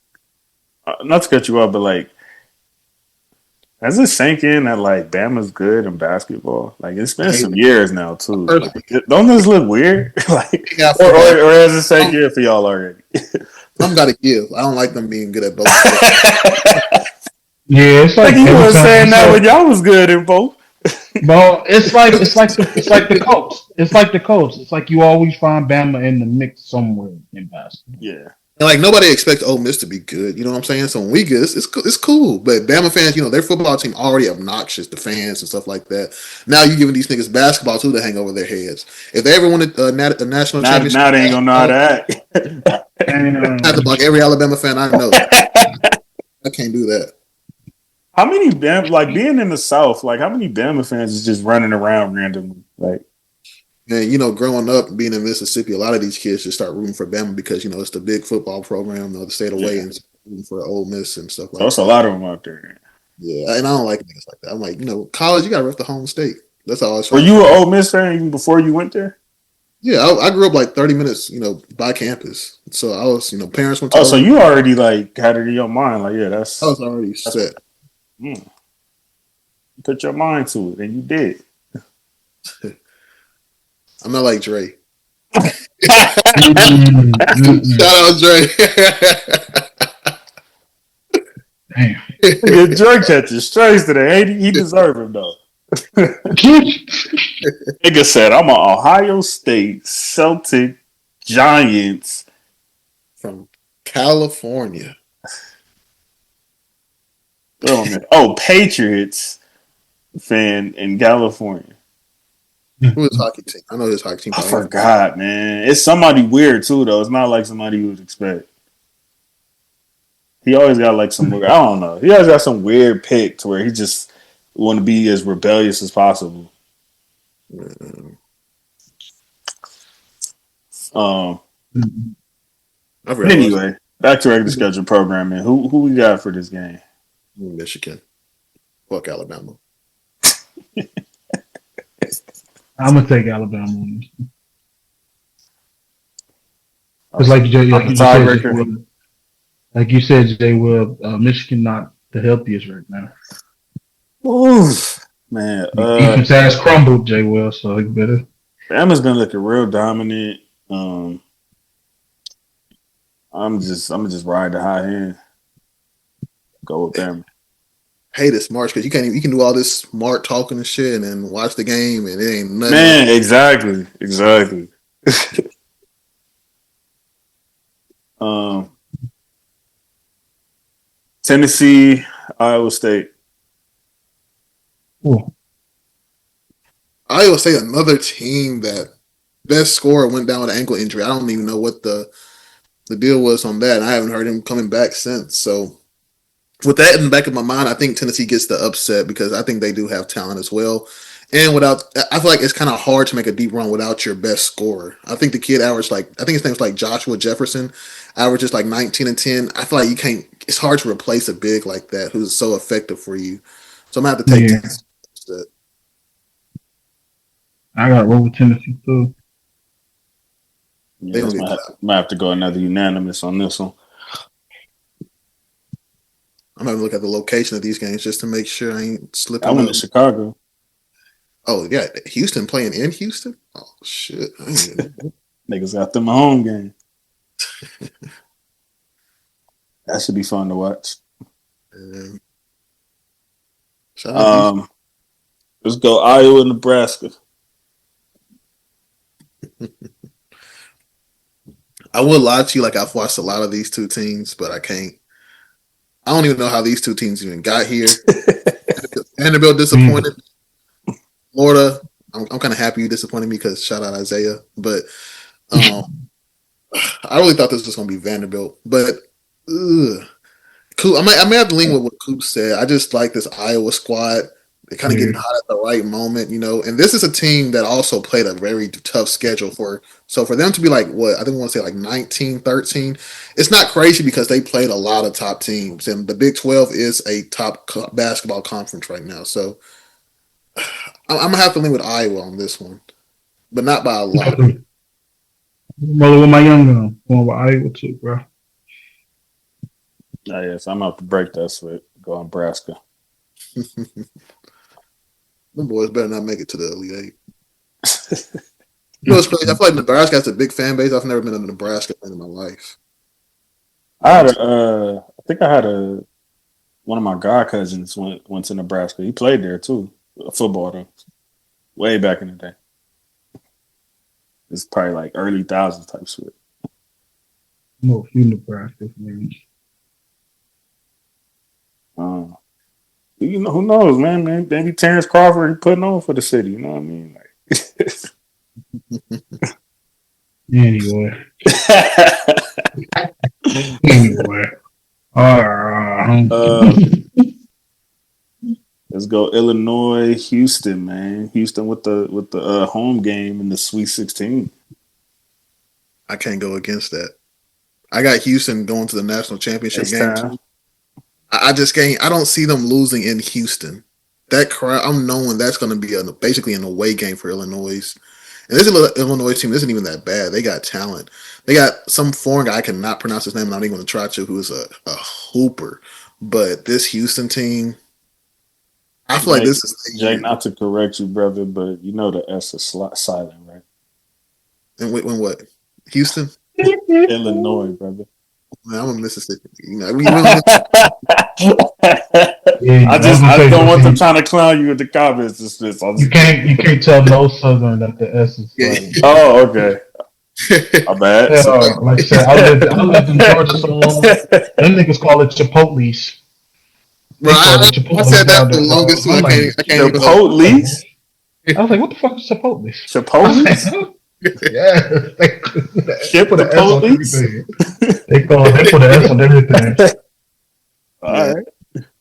S3: not to cut you off, but like, has it sank in that like Bama's good in basketball? Like, it's been some years now too. Like, don't this look weird? Like, or has it sank in for y'all already?
S1: I'm gotta give. I don't like them being good at both.
S2: Yeah, it's like
S3: you were saying that when y'all was good in both.
S2: Well, it's like the Colts. It's like the Colts. It's like you always find Bama in the mix somewhere in basketball.
S3: Yeah.
S1: And like nobody expects Ole Miss to be good, you know what I'm saying? So when we get it's cool. But Bama fans, you know, their football team already obnoxious to fans and stuff like that. Now you giving these niggas basketball too to hang over their heads. If they ever win a national championship,
S3: now they ain't gonna know how to act.
S1: I have to block every Alabama fan I know. I can't do that.
S3: How many being in the South? Like how many Bama fans is just running around randomly? Like.
S1: And, you know, growing up, being in Mississippi, a lot of these kids just start rooting for Bama because, you know, it's the big football program, the state away, and rooting for Ole Miss and stuff like that.
S3: That's a lot of them out there.
S1: Yeah, and I don't like niggas like that. I'm like, you know, college, you got to rep the home state. That's all I was.
S3: Were you an Ole Miss fan even before you went there?
S1: Yeah, I grew up like 30 minutes, you know, by campus. So I was, you know, parents went to.
S3: Oh, so you already like had it in your mind. Like, yeah, I was
S1: already set.
S3: You put your mind to it, and you did.
S1: I'm not like Dre. Shout out Dre.
S2: Damn.
S3: Good drug catcher straight today. He deserve him though. Nigga said, I'm an Ohio State Celtic Giants
S1: from California.
S3: Oh, Patriots fan in California.
S1: Who is hockey team? I know his hockey team.
S3: I forgot, man. It's somebody weird too, though. It's not like somebody you would expect. He always got like some weird. I don't know. He always got some weird pick to where he just want to be as rebellious as possible. Anyway, back to regular schedule programming. Who we got for this game?
S1: Michigan. Fuck Alabama.
S2: I'm gonna take Alabama on this. Because like you said, Jay Will, Michigan not the healthiest right now.
S3: Oof, man.
S2: Defense has crumbled, Jay Will, so it better.
S3: Bama's been looking real dominant. I'm just ride the high end. Go with Bama.
S1: Hate it smart because you can do all this smart talking and shit and then watch the game and it ain't nothing.
S3: Man, exactly. Tennessee, Iowa State.
S2: Ooh.
S1: Iowa State, another team that best scorer went down with an ankle injury. I don't even know what the deal was on that. I haven't heard him coming back since. So with that in the back of my mind, I think Tennessee gets the upset because I think they do have talent as well. And I feel like it's kind of hard to make a deep run without your best scorer. I think the kid averaged I think his name was like Joshua Jefferson, averages like 19 and 10. I feel like you can't. It's hard to replace a big like that who's so effective for you. So I'm gonna have to take Tennessee.
S2: I got to roll with Tennessee too.
S3: Yeah, might have to go another unanimous on this one.
S1: I'm gonna look at the location of these games just to make sure I ain't slipping.
S3: I went to Chicago.
S1: Oh yeah, Houston playing in Houston. Oh shit,
S3: Niggas got them a home game. That should be fun to watch. Let's go Iowa, Nebraska.
S1: I would lie to you like I've watched a lot of these two teams, but I can't. I don't even know how these two teams even got here. Vanderbilt disappointed. Florida, I'm kind of happy you disappointed me because shout out Isaiah. But I really thought this was going to be Vanderbilt. But Coop, I may have to lean with what Coop said. I just like this Iowa squad. They're kind of getting hot at the right moment, you know. And this is a team that also played a very tough schedule for them to be like what I think we want to say like 19-13. It's not crazy because they played a lot of top teams, and the Big 12 is a top basketball conference right now. So I'm gonna have to lean with Iowa on this one, but not by a lot.
S2: Rolling with my young gun, going with Iowa too, bro.
S3: Yes, I'm about to break that split. Go on Nebraska.
S1: Them boys better not make it to the Elite Eight. You know, it's crazy. I feel like Nebraska has a big fan base. I've never been a Nebraska fan in my life.
S3: I think I had one of my god cousins went to Nebraska. He played there too, football though, way back in the day. It's probably like early thousands type shit.
S2: No, few Nebraska fans.
S3: You know, who knows, man? Maybe Terrence Crawford putting on for the city. You know what I mean?
S2: Anyway.
S3: Let's go Illinois, Houston, man. Houston with the home game in the Sweet 16.
S1: I can't go against that. I got Houston going to the national championship game. I just can't. I don't see them losing in Houston. That crowd, I'm knowing that's going to be basically an away game for Illinois. And this Illinois team isn't even that bad. They got talent. They got some foreign guy I cannot pronounce his name. I'm not even going to try to. Who is a hooper. But this Houston team, I feel like this is
S3: Jake. Not to correct you, brother, but you know the S is silent, right?
S1: And when what? Houston,
S3: Illinois, brother.
S1: Man, I'm a Mississippi. You know,
S3: I don't want them trying to clown you in the comments.
S2: You can't tell no Southern that the S is silent.
S3: Oh, okay. My bad.
S2: Like I said, I lived in Georgia so long. Them niggas call it Chipotle's.
S1: Bro, I said that for the longest time. I can't
S3: Chipotle's?
S2: I was like, what the fuck is Chipotle's?
S3: Chipotle's?
S2: Yeah. They put an S on everything. They put an S on everything.
S3: All right.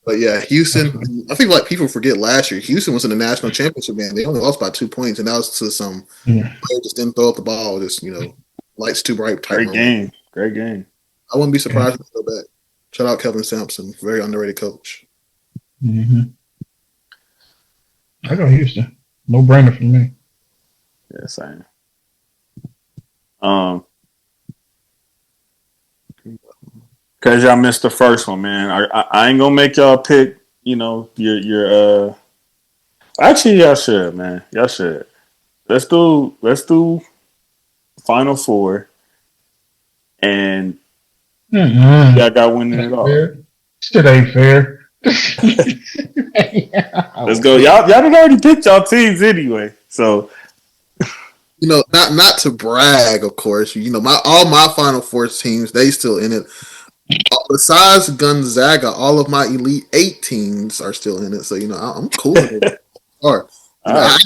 S1: But yeah, Houston, I think like people forget last year, Houston was in the national championship game. They only lost by 2 points, and that was to some player just didn't throw up the ball, just, you know, lights too bright type
S3: Great
S1: moment.
S3: game. Great game.
S1: I wouldn't be surprised if they go back. Shout out Kevin Sampson, very underrated coach.
S2: Mm-hmm. I go Houston. No brainer for me.
S3: Yeah, same. Cause y'all missed the first one, man. I ain't gonna make y'all pick. You know, your. Actually, y'all should, man. Y'all should. Let's do Final Four, and y'all got winning it all.
S2: Shit ain't fair.
S3: Let's go. Y'all done already picked y'all teams anyway. So
S1: You know, not to brag, of course. You know, all my Final Four teams, they still in it. Besides Gonzaga, all of my Elite Eight teams are still in it. So you know, I'm cool with it. Or you know,
S3: right.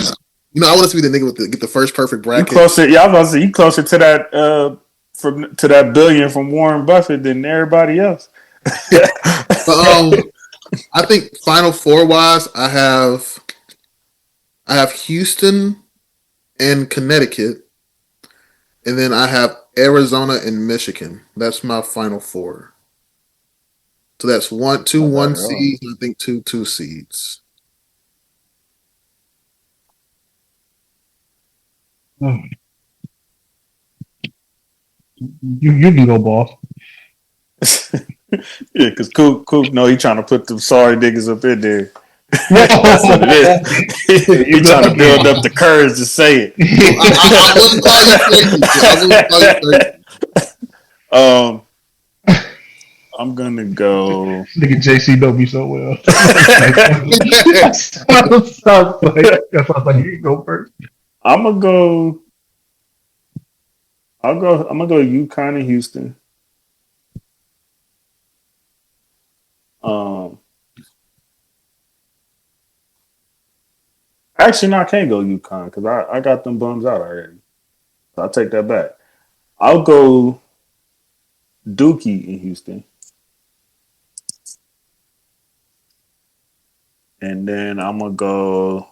S1: I want to be the nigga with get the first perfect bracket.
S3: You closer. Yeah, I was about to say you closer to that to that billion from Warren Buffett than everybody else.
S1: But I think Final Four wise, I have Houston and Connecticut, and then I have Arizona and Michigan. That's my Final Four. So that's two one seeds, and I think two seeds.
S2: You can go, boss.
S3: Yeah, because Coop know he trying to put them sorry niggas up in there. That's what it is. He trying to build up the courage to say it. I'm gonna go.
S2: Nigga JC know me so well. That's like you go first.
S3: I'm gonna go. I'm gonna go UConn and Houston. Actually, no, I can't go UConn because I got them bums out already. So I'll take that back. I'll go Dookie in Houston. And then I'm going to go.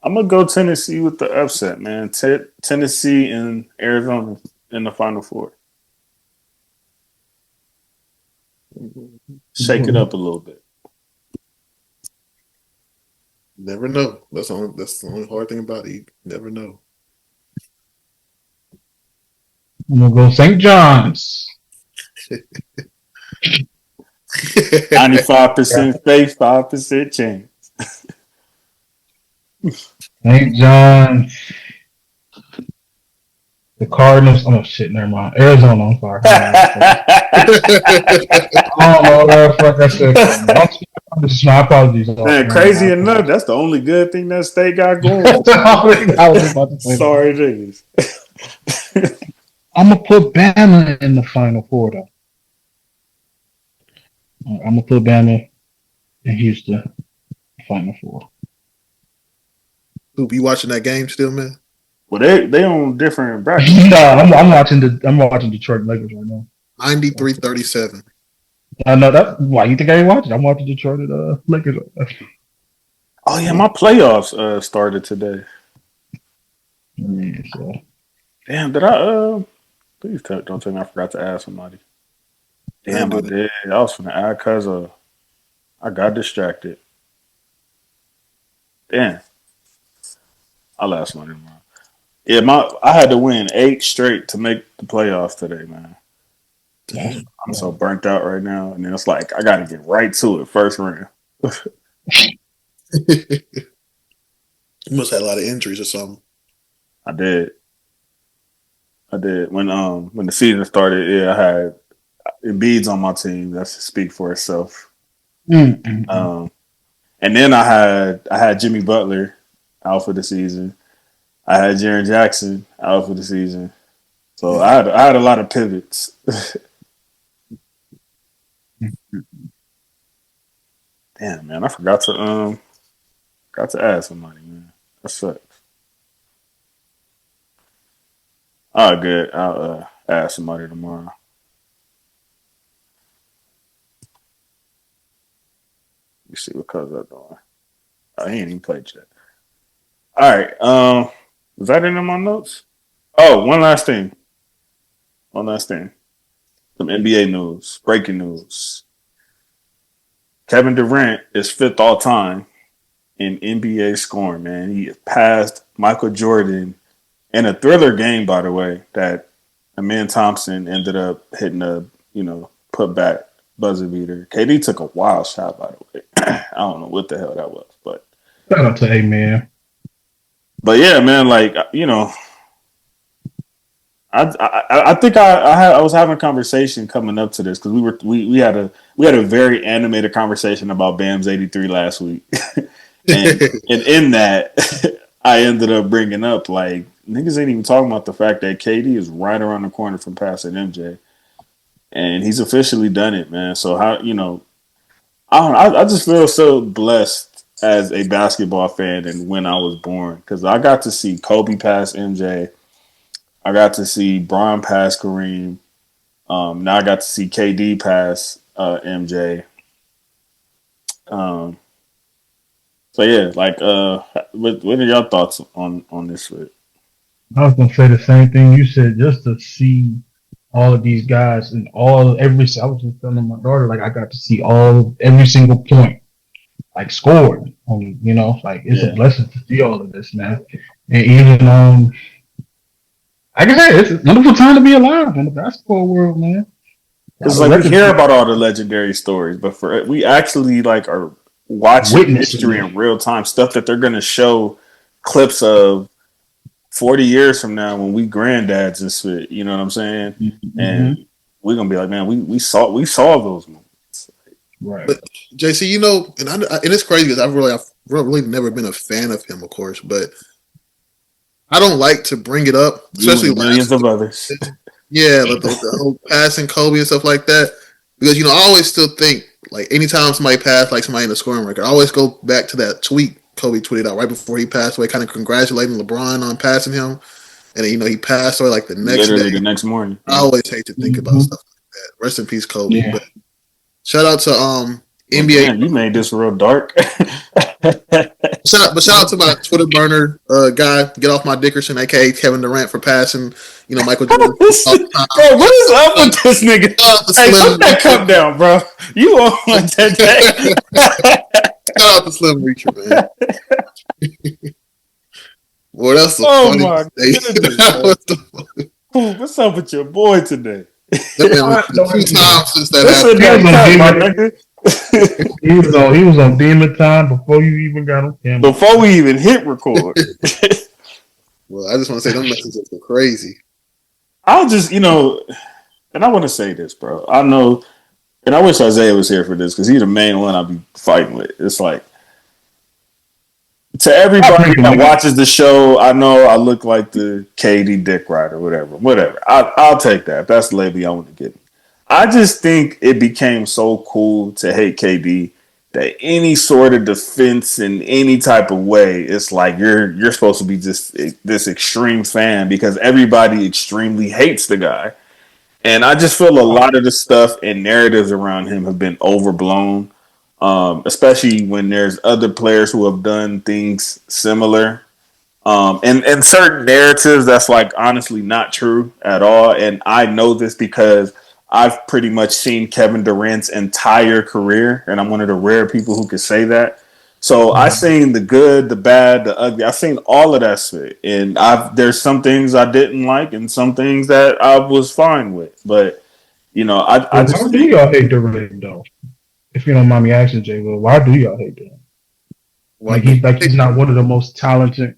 S3: I'm going to go Tennessee with the upset, man. Tennessee and Arizona in the Final Four. Shake it up a little bit.
S1: Never know. That's the only hard thing about it. You never know.
S2: I'm gonna go St. John's.
S3: 95% faith, 5% chance.
S2: St. John's. The Cardinals. Oh shit, never mind. Arizona. I'm sorry. I don't know what the fuck I said. My apologies.
S3: Man, crazy enough, that's the only good thing that state got going. Sorry, niggas.
S2: I'm gonna put Bama in the Final Four, though. I'm gonna put Bama in Houston, Final Four.
S1: Who be watching that game still, man?
S3: Well, they on different brackets.
S2: No, I'm watching Detroit Lakers right now.
S1: 93-37.
S2: I know that. Why you think I ain't watching? I'm watching Detroit Lakers.
S3: Oh yeah, my playoffs started today.
S2: Yeah, so.
S3: Damn, did I? Please don't tell me I forgot to ask somebody. Damn, I did. I was finna add because I got distracted. Damn, I'll ask somebody tomorrow. Yeah, I had to win 8 straight to make the playoffs today, man.
S1: Damn.
S3: I'm so burnt out right now, and then it's like I got to get right to it first round.
S1: You must have had a lot of injuries or something.
S3: I did. When the season started, yeah, I had Embiid's on my team. That's speak for itself.
S2: Mm-hmm.
S3: And then I had Jimmy Butler out for the season. I had Jaren Jackson out for the season. So I had a lot of pivots. Damn, man, I forgot to ask somebody, man. That sucks. All right, good. I'll ask somebody tomorrow. Let me see what colors I'm doing. Oh, he ain't even played yet. All right. Was that in my notes? Oh, one last thing. Some NBA news. Breaking news. Kevin Durant is fifth all time in NBA scoring, man. He passed Michael Jordan in a thriller game, by the way, that Amin Thompson ended up hitting a, put back buzzer beater. KD took a wild shot, by the way. I don't know what the hell that was, but
S2: Shout out to A-Man.
S3: But yeah, man, like I think I was having a conversation coming up to this because we had a very animated conversation about Bam's 83 last week, and in that I ended up bringing up like niggas ain't even talking about the fact that KD is right around the corner from passing MJ, and he's officially done it, man. So how I just feel so blessed as a basketball fan and when I was born because I got to see Kobe pass MJ. I got to see Bron pass Kareem. Now I got to see KD pass MJ. So yeah, like, what are your thoughts on this shit?
S2: I was gonna say the same thing you said, just to see all of these guys and I was just telling my daughter, like I got to see every single point, like scored. Like it's a blessing to see all of this, man. And even like I said, it's a wonderful time to be alive in the basketball world, man.
S3: It's like we hear about all the legendary stories, but we actually like are watching history in real time, stuff that they're gonna show clips of 40 years from now when we granddads and shit. You know what I'm saying? Mm-hmm. And we're gonna be like, man, we saw those moments,
S2: right?
S1: But JC, and it's crazy because I've really never been a fan of him, of course, but I don't like to bring it up, especially
S3: millions of others.
S1: Yeah, like the whole passing Kobe and stuff like that. Because I always still think like anytime somebody passed like somebody in the scoring record, I always go back to that tweet Kobe tweeted out right before he passed away, kind of congratulating LeBron on passing him, and then, he passed away like the next
S3: morning.
S1: I always hate to think about stuff like that. Rest in peace, Kobe. Yeah. But shout out to NBA.
S3: Man, you made this real dark.
S1: Shout out to my Twitter burner guy, Get Off My Dickerson, aka Kevin Durant, for passing, Michael Jordan.
S3: Bro, what is up with this nigga? Hey, put that cup down, bro. You on one today.
S1: Shout out to Slim Reacher, man. Boy, that's the
S3: funny. What's up with your boy today?
S1: Two times since that
S2: happened. He was on demon time before you even got on camera.
S3: Before we even hit record.
S1: Well, I just want to say them messages are crazy.
S3: I'll just, and I want to say this, bro. I know, and I wish Isaiah was here for this because he's the main one I'll be fighting with. It's like, to everybody that watches the show, I know I look like the KD dick rider, whatever. I'll take that. That's the label I want to get. I just think it became so cool to hate KD that any sort of defense in any type of way, it's like you're supposed to be just this extreme fan because everybody extremely hates the guy. And I just feel a lot of the stuff and narratives around him have been overblown, especially when there's other players who have done things similar. And certain narratives that's like honestly not true at all. And I know this because I've pretty much seen Kevin Durant's entire career, and I'm one of the rare people who can say that. So I've seen the good, the bad, the ugly. I've seen all of that shit, and there's some things I didn't like, and some things that I was fine with. But I just
S2: why do y'all hate Durant though? If you don't mind me asking, Jay, why do y'all hate Durant? He's not one of the most talented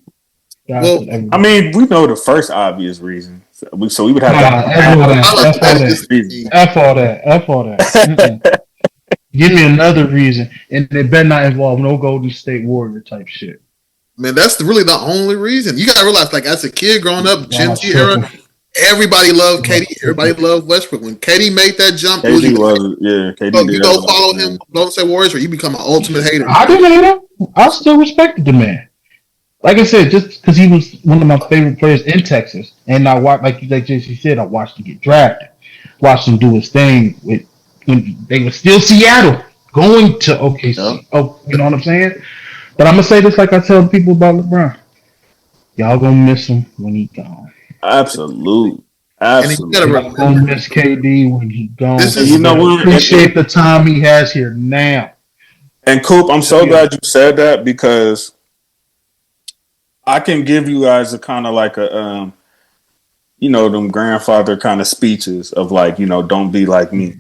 S2: guys.
S1: Well,
S3: I mean, we know the first obvious reason. So we would have
S2: F all that. Give me another reason, and it better not involve no Golden State Warrior type shit.
S1: Man, that's really the only reason. You gotta realize, like as a kid growing up, Gen Z era, everybody loved KD. Everybody loved Westbrook. When KD made that jump,
S3: KD
S1: you go follow him, Golden State Warriors, or you become an ultimate hater.
S2: I didn't hate him. I still respected the man. Like I said, just because he was one of my favorite players in Texas, and I watched, like JC said, I watched him get drafted, watched him do his thing when they were still Seattle, going to OKC. Yeah. Oh, you know what I'm saying? But I'm gonna say this like I tell people about LeBron. Y'all gonna miss him when he gone.
S3: Absolute.
S1: And then you gotta
S3: Absolutely.
S2: Y'all gonna miss KD when he gone.
S1: This
S3: And
S1: is
S3: you know what?
S2: Appreciate the time he has here now.
S3: And Coop, I'm so glad you said that because I can give you guys a kind of like a them grandfather kind of speeches of like, don't be like me.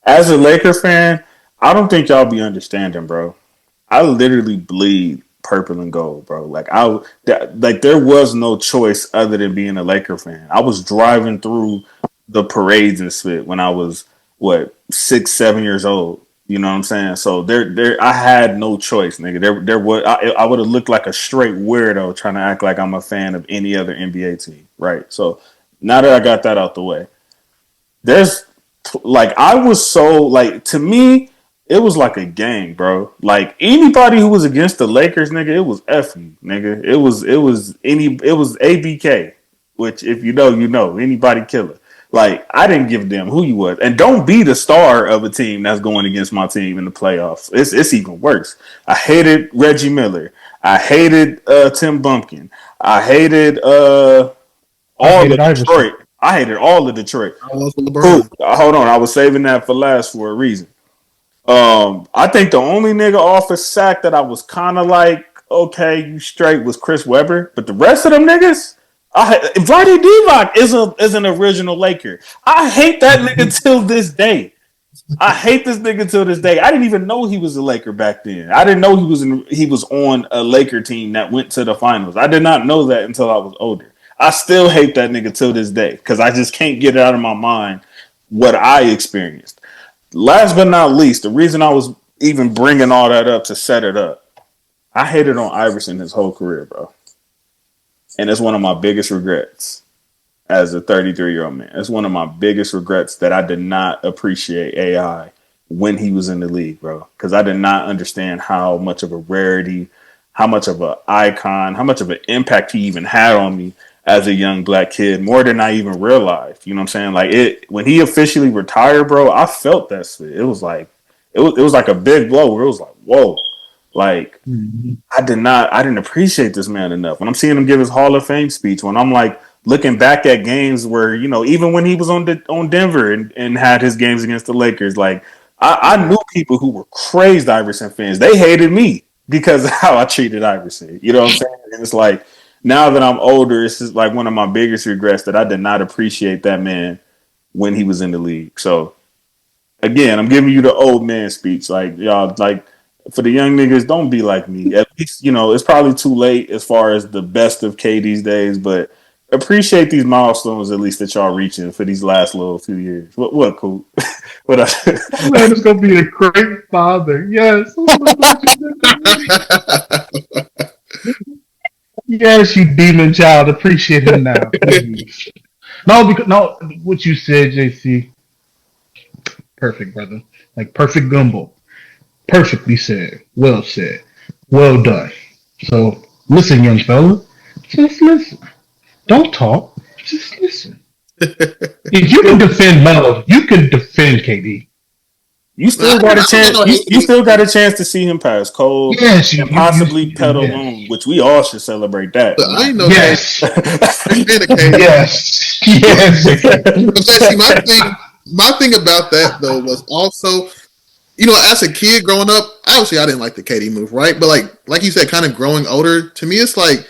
S3: As a Laker fan, I don't think y'all be understanding, bro. I literally bleed purple and gold, bro. Like there was no choice other than being a Laker fan. I was driving through the parades and shit when I was 6, 7 years old. You know what I'm saying? So I had no choice, nigga. There was I would have looked like a straight weirdo trying to act like I'm a fan of any other NBA team, right? So now that I got that out the way, there's like I was so like to me it was like a gang, bro. Like anybody who was against the Lakers, nigga, it was F you, nigga. It was ABK, which if you know, anybody killer. Like I didn't give a damn who you was, and don't be the star of a team that's going against my team in the playoffs. It's even worse. I hated Reggie Miller. I hated Tim Bumpkin. I hated all of Detroit. I hated all of Detroit. Cool. Hold on, I was saving that for last for a reason. I think the only nigga off a sack that I was kind of like, okay, you straight was Chris Webber, but the rest of them niggas, Vlade Divac is an original Laker. I hate that nigga till this day. I hate this nigga till this day. I didn't even know he was a Laker back then. I didn't know he was on a Laker team that went to the finals. I did not know that until I was older. I still hate that nigga till this day because I just can't get it out of my mind what I experienced. Last but not least, the reason I was even bringing all that up to set it up, I hated on Iverson his whole career, bro. And it's one of my biggest regrets as a 33-year-old man. It's one of my biggest regrets that I did not appreciate AI when he was in the league, bro. Because I did not understand how much of a rarity, how much of an icon, how much of an impact he even had on me as a young black kid, more than I even realized. You know what I'm saying? Like when he officially retired, bro, I felt that shit. It was like it was like a big blow where it was like, whoa. Like I didn't appreciate this man enough. When I'm seeing him give his Hall of Fame speech, when I'm like looking back at games where, even when he was on Denver and had his games against the Lakers, like I knew people who were crazed Iverson fans. They hated me because of how I treated Iverson. You know what I'm saying? And it's like now that I'm older, it's just like one of my biggest regrets that I did not appreciate that man when he was in the league. So again, I'm giving you the old man speech. Like y'all, like for the young niggas, don't be like me. At least, it's probably too late as far as the best of KD's days, but appreciate these milestones at least that y'all reaching for these last little few years. What cool? What else?
S2: Man, it's gonna be a great father. Yes. Yes, you demon child. Appreciate him now. Please. No, what you said, JC. Perfect, brother. Like perfect gumbo. Perfectly said. Well said. Well done. So listen, young fella. Just listen. Don't talk. Just listen. If you can defend Melo, you can defend KD.
S3: You still got a chance. You still got a chance to see him pass Cole,
S2: yes,
S3: and possibly pedal alone, which we all should celebrate that.
S1: But I know
S2: yes,
S1: yes, yes. My thing about that though was also, as a kid growing up, obviously I didn't like the KD move, right? But like you said, kind of growing older, to me, it's like,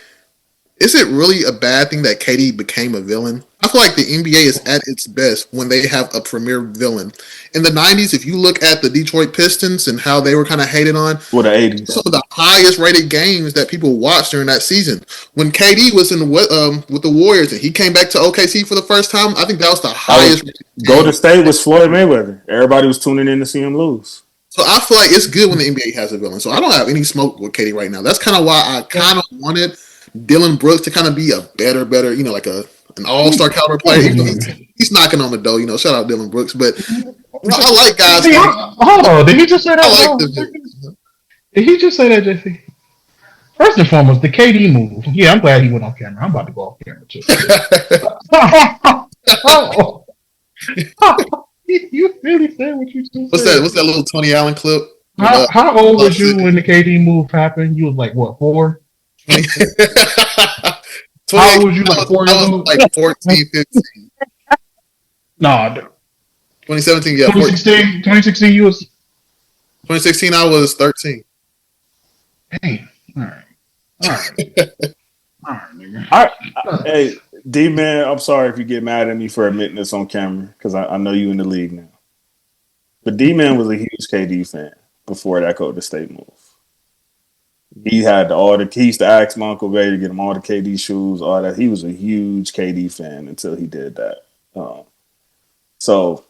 S1: is it really a bad thing that KD became a villain? I feel like the NBA is at its best when they have a premier villain. In the 90s, if you look at the Detroit Pistons and how they were kind of hated on,
S3: the 80s,
S1: some of the highest rated games that people watched during that season. When KD was in with the Warriors and he came back to OKC for the first time, I think that was the highest.
S3: Golden State was Floyd Mayweather. Everybody was tuning in to see him lose.
S1: So I feel like it's good when the NBA has a villain. So I don't have any smoke with KD right now. That's kind of why I kind of wanted Dylan Brooks to kind of be a better, like an all-star caliber player. He's knocking on the door, shout out Dylan Brooks. But I like guys.
S2: Hold on, did he just say that? Did he just say that, JC? First and foremost, the KD move. Yeah, I'm glad he went off camera. I'm about to go off camera too. You really said what you just said.
S1: What's that little Tony Allen clip?
S2: How old was you when the KD move happened? You was like what, 4?
S1: 20,
S2: How old was you? Like
S1: I
S2: 4 years
S1: was
S2: old?
S1: like 14, 15.
S2: No,
S1: 2017, yeah, 14.
S2: 2016, you was
S1: 2016, I was 13.
S2: dang. All right, nigga.
S3: Hey, D man, I'm sorry if you get mad at me for admitting this on camera because I know you in the league now. But D man was a huge KD fan before that Golden State move. He had he used to ask my Uncle Ray to get him all the KD shoes, all that. He was a huge KD fan until he did that. So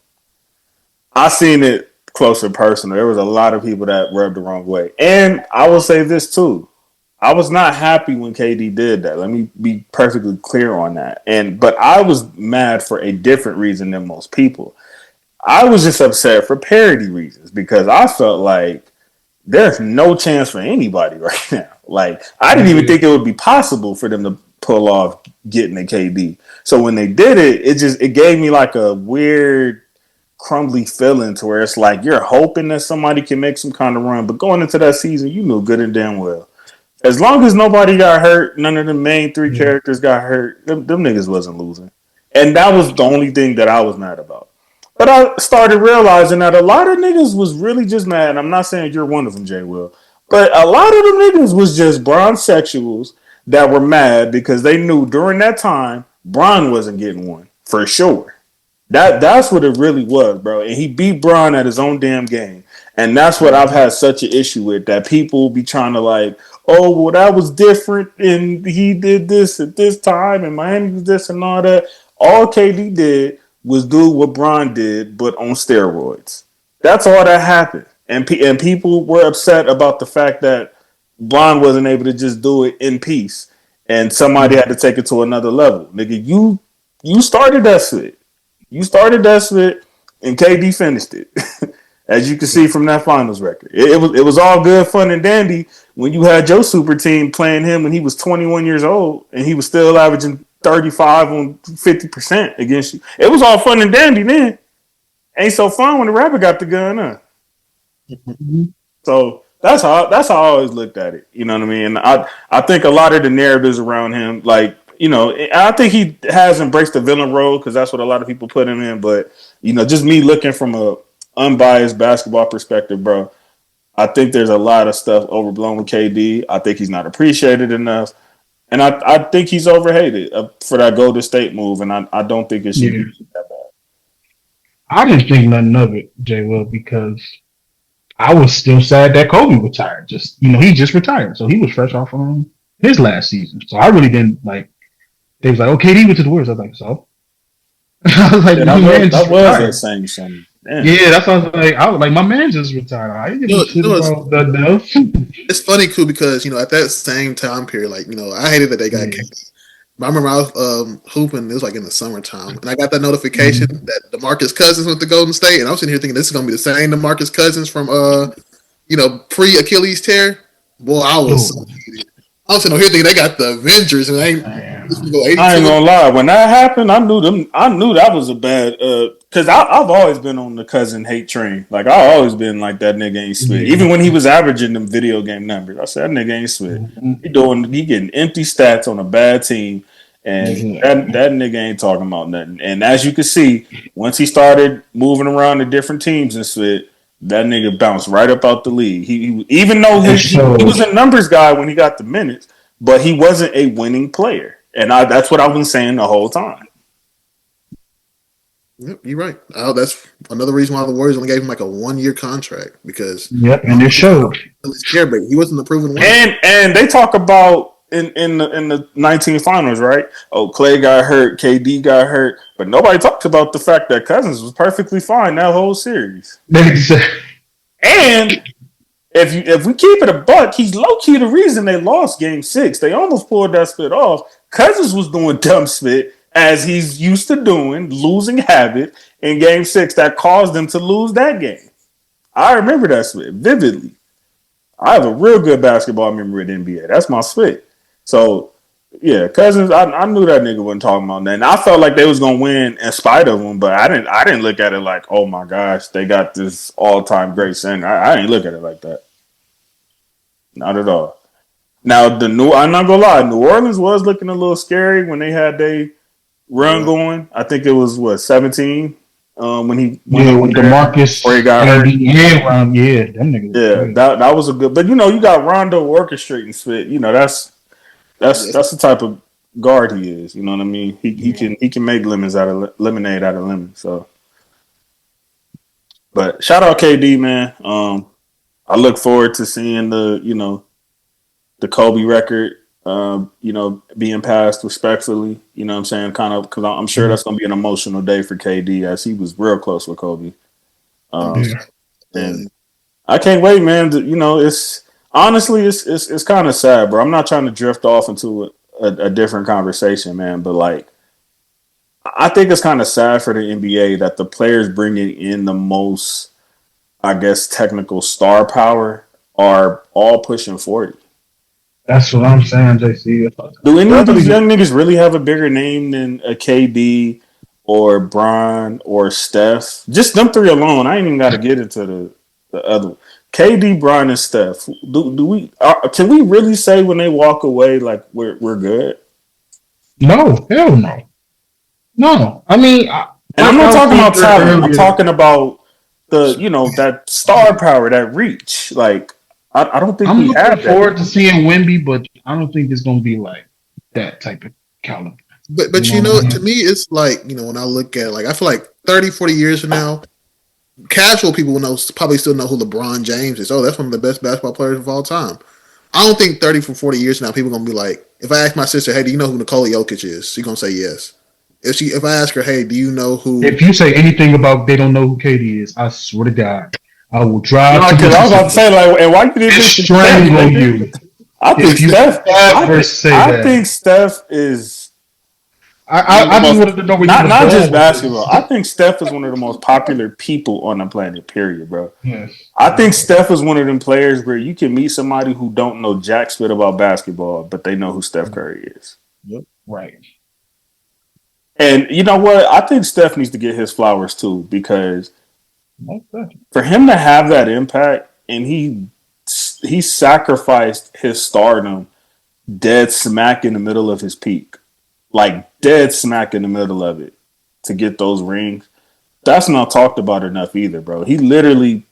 S3: I seen it close and personal. There was a lot of people that rubbed the wrong way. And I will say this too. I was not happy when KD did that. Let me be perfectly clear on that. But I was mad for a different reason than most people. I was just upset for parody reasons because I felt like there's no chance for anybody right now. Like I didn't even think it would be possible for them to pull off getting a KD. So when they did it, it gave me like a weird crumbly feeling to where it's like you're hoping that somebody can make some kind of run, but going into that season, you knew good and damn well. As long as nobody got hurt, none of the main 3 characters got hurt, them niggas wasn't losing. And that was the only thing that I was mad about. But I started realizing that a lot of niggas was really just mad. And I'm not saying you're one of them, Jay Will. But a lot of them niggas was just bronzexuals that were mad because they knew during that time, Bron wasn't getting one. For sure. That's what it really was, bro. And he beat Bron at his own damn game. And that's what I've had such an issue with. That people be trying to like, oh, well, that was different. And he did this at this time. And Miami was this and all that. All KD did was do what Bron did, but on steroids. That's all that happened. And people were upset about the fact that Bron wasn't able to just do it in peace. And somebody had to take it to another level. Nigga, you started that shit. You started that shit, and KD finished it. As you can see from that finals record. It was all good, fun, and dandy when you had your super team playing him when he was 21 years old, and he was still averaging 35 on 50% against you. It was all fun and dandy then. Ain't so fun when the rapper got the gun, huh? So that's how I always looked at it. You know what I mean? And I think a lot of the narratives around him, like, you know, I think he has embraced the villain role because that's what a lot of people put him in. But, you know, just me looking from a unbiased basketball perspective, bro, I think there's a lot of stuff overblown with KD. I think he's not appreciated enough. And I think he's overhated for that Golden State move. And I don't think it should be that bad.
S2: I didn't think nothing of it, J. Will, because I was still sad that Kobe retired. Just, you know, he just retired. So he was fresh off his last season. So I really didn't like, they was like, oh, KD went to the Warriors. I was like, so? I was like,
S3: yeah, that was that same something.
S2: Yeah, that's what I was like, my man just retired. I didn't give a shit about that.
S1: It's funny, cool, because, you know, at that same time period, like, you know, I hated that they got kicked. But I remember I was hooping, it was like in the summertime, and I got that notification that DeMarcus Cousins went to Golden State, and I was sitting here thinking this is going to be the same DeMarcus Cousins from, you know, pre-Achilles tear. Boy, I was so heated. I was sitting here thinking they got the Avengers, and I ain't
S3: gonna lie. When that happened, I knew that was a bad. Because I've always been on the cousin hate train. Like I always been like that nigga ain't spit. Even when he was averaging them video game numbers, I said that nigga ain't spit. He getting empty stats on a bad team, and that nigga ain't talking about nothing. And as you can see, once he started moving around to different teams and shit, that nigga bounced right up out the league. He even though he was a numbers guy when he got the minutes, but he wasn't a winning player. And that's what I've been saying the whole time.
S1: Yep, you're right. That's another reason why the Warriors only gave him like a 1-year contract because
S2: and it showed.
S1: He wasn't the proven winner.
S3: And they talk about in the 19 finals, right? Oh, Clay got hurt, KD got hurt, but nobody talked about the fact that Cousins was perfectly fine that whole series. And if we keep it a buck, he's low key the reason they lost Game 6. They almost pulled that split off. Cousins was doing dumb spit as he's used to doing, losing habit in Game 6 that caused them to lose that game. I remember that split vividly. I have a real good basketball memory at NBA. That's my split. So Yeah, Cousins. I knew that nigga wasn't talking about that. And I felt like they was gonna win in spite of him, but I didn't look at it like, oh my gosh, they got this all time great center. I didn't look at it like that. Not at all. Now I'm not gonna lie, New Orleans was looking a little scary when they had their run going. I think it was 17 when he went over
S2: with
S3: there
S2: DeMarcus
S3: where he got hurt.
S2: Them niggas.
S3: Yeah, that was a good. But you got Rondo orchestrating spit. That's the type of guard he is. You know what I mean? He can make lemonade out of lemon. So, but shout out KD, man. I look forward to seeing the Kobe record, being passed respectfully. You know what I'm saying? Kind of because I'm sure that's going to be an emotional day for KD as he was real close with Kobe. And I can't wait, man. It's honestly it's kind of sad, bro. I'm not trying to drift off into a different conversation, man. But like, I think it's kind of sad for the NBA that the players bringing in the most, I guess, technical star power are all pushing 40.
S2: That's what I'm saying, JC.
S3: Do any of these young niggas really have a bigger name than a KD or Bron or Steph? Just them three alone. I ain't even got to get into the other. KD, Bron, and Steph. Do we? Can we really say when they walk away like we're good?
S2: No, hell no. No, I mean,
S3: I'm not talking about talent. I'm talking about that star power, that reach. Like. I don't think
S2: I'm looking forward to seeing Wemby, but I don't think it's going to be like that type of caliber.
S1: But to me, it's like, when I look at it, like, I feel like 30, 40 years from now, casual people will probably still know who LeBron James is. Oh, that's one of the best basketball players of all time. I don't think 30 from 40 years from now, people are going to be like, if I ask my sister, hey, do you know who Nikola Jokic is? She's going to say yes. If I ask her, hey, do you know who...
S2: If you say anything about they don't know who KD is, I swear to God, I will drive.
S3: No, because I was about to say, like, and why you didn't
S2: strangle you?
S3: I think Steph is.
S2: I just wanted to know
S3: not just basketball. I think Steph is one of the most popular people on the planet. Period, bro.
S2: Yes.
S3: I think Steph is one of them players where you can meet somebody who don't know jack shit about basketball, but they know who Steph Curry is.
S2: Yep. Right.
S3: And you know what? I think Steph needs to get his flowers too, because for him to have that impact, and he sacrificed his stardom dead smack in the middle of his peak, like dead smack in the middle of it, to get those rings. That's not talked about enough either, bro. He literally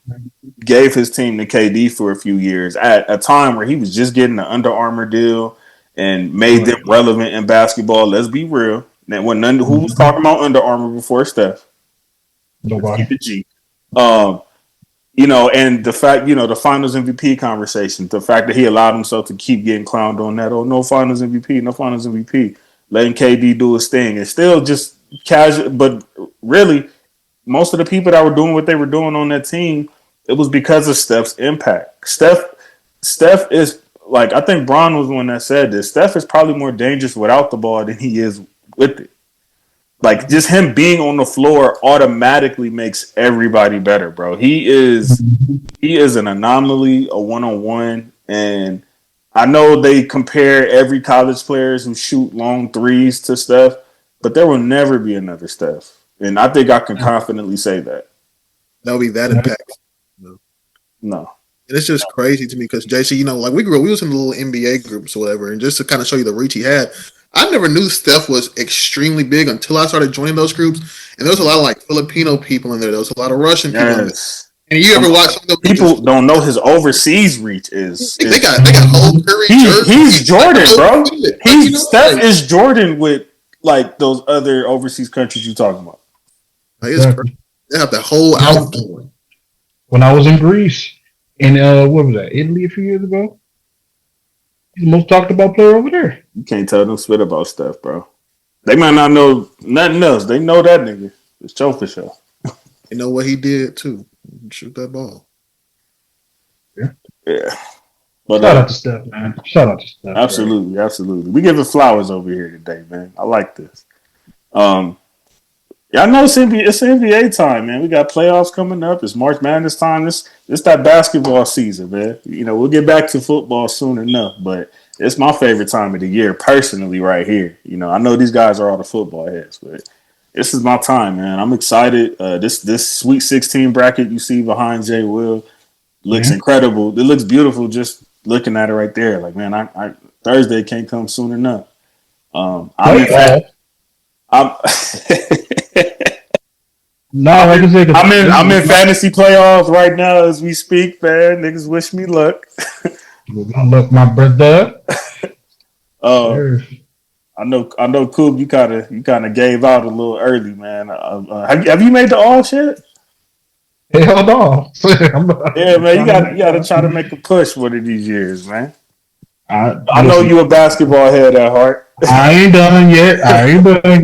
S3: gave his team to KD for a few years at a time where he was just getting an Under Armour deal and made them relevant in basketball. Let's be real. Who was talking about Under Armour before Steph?
S2: Nobody.
S3: Keep it G. And the fact, the finals MVP conversation, the fact that he allowed himself to keep getting clowned on that. Oh, no finals MVP, letting KD do his thing. And still just casual, but really, most of the people that were doing what they were doing on that team, it was because of Steph's impact. Steph is, like, I think Bron was the one that said this. Steph is probably more dangerous without the ball than he is with it. Like, just him being on the floor automatically makes everybody better, bro. He is an anomaly, a one-on-one. And I know they compare every college players who shoot long threes to Steph, but there will never be another Steph. And I think I can confidently say that.
S1: That'll be that impact.
S3: No.
S1: And it's just crazy to me because, JC, like we was in the little NBA groups or whatever, and just to kind of show you the reach he had, I never knew Steph was extremely big until I started joining those groups. And there was a lot of like Filipino people in there. There was a lot of Russian people in there. And you ever watch some of those
S3: people don't know his overseas reach is
S1: they got whole Curry
S3: he's Jordan, bro. Steph is Jordan with like those other overseas countries you talking about.
S1: Like, they have the whole outdoor.
S2: When I was in Greece, in what was that, Italy a few years ago? He's the most talked about player over there.
S3: You can't tell them spit about Steph, bro. They might not know nothing else. They know that nigga. It's Joe for sure.
S1: They know what he did too. Shoot that ball.
S3: Yeah. But,
S2: shout out to Steph, man. Shout out to Steph.
S3: Absolutely, bro. Absolutely. We giving flowers over here today, man. I like this. Y'all know it's NBA time, man. We got playoffs coming up. It's March Madness time. It's that basketball season, man. We'll get back to football soon enough, but it's my favorite time of the year personally right here. You know, I know these guys are all the football heads, but this is my time, man. I'm excited. This Sweet 16 bracket you see behind Jay Will looks incredible. It looks beautiful just looking at it right there. Like, man, I Thursday can't come soon enough. I'm
S2: No, like I said,
S3: I'm in fantasy playoffs right now as we speak, man. Niggas wish me luck.
S2: Look, my brother.
S3: I know, Coop. You kind of gave out a little early, man. Have you made the all shit?
S2: Hell no.
S3: Yeah, man. You got to try to make a push one of these years, man. I know you a basketball head at heart.
S2: I ain't done yet. I'm gonna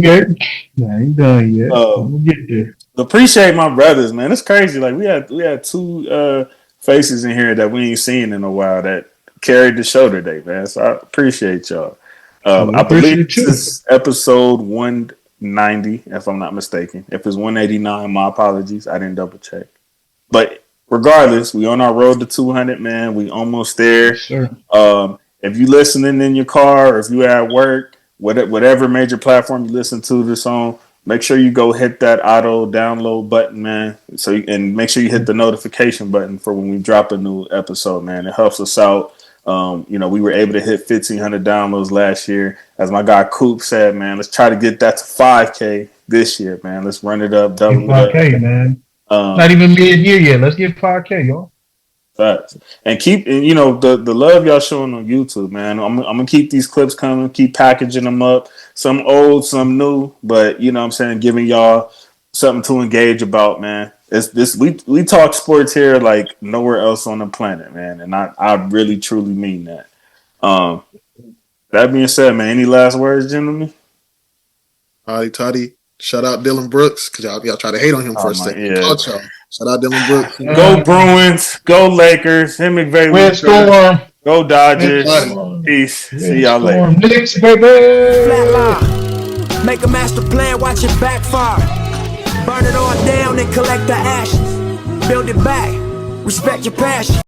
S2: get there.
S3: Appreciate my brothers, man. It's crazy. Like we had two faces in here that we ain't seen in a while that carried the show today, man. So I appreciate y'all. I believe this is episode 190, if I'm not mistaken. If it's 189, my apologies. I didn't double check. But regardless, we on our road to 200, man. We almost there.
S2: Sure.
S3: If you listening in your car or if you at work, whatever major platform you listen to this on, make sure you go hit that auto download button, man. And make sure you hit the notification button for when we drop a new episode, man. It helps us out. We were able to hit 1,500 downloads last year. As my guy Coop said, man, let's try to get that to 5K this year, man. Let's run it up, double
S2: 5K, man. Not even mid-year yet. Let's get 5K, y'all.
S3: Facts. And the love y'all showing on YouTube, man. I'm gonna keep these clips coming, keep packaging them up. Some old, some new, but you know what I'm saying, giving y'all something to engage about, man. We talk sports here like nowhere else on the planet, man. And I really truly mean that. That being said, man, any last words, gentlemen?
S1: Toddy. Shout out Dylan Brooks, because y'all try to hate on him for a second.
S3: Yeah.
S1: Shout out Dylan Brooks.
S3: Go Bruins. Go Lakers. Him McVay.
S2: Red Storm.
S3: Go Dodgers. Peace. See y'all later.
S2: Knicks, baby.
S4: Flatline. Make a master plan, watch it backfire. Burn it all down and collect the ashes. Build it back. Respect your passion.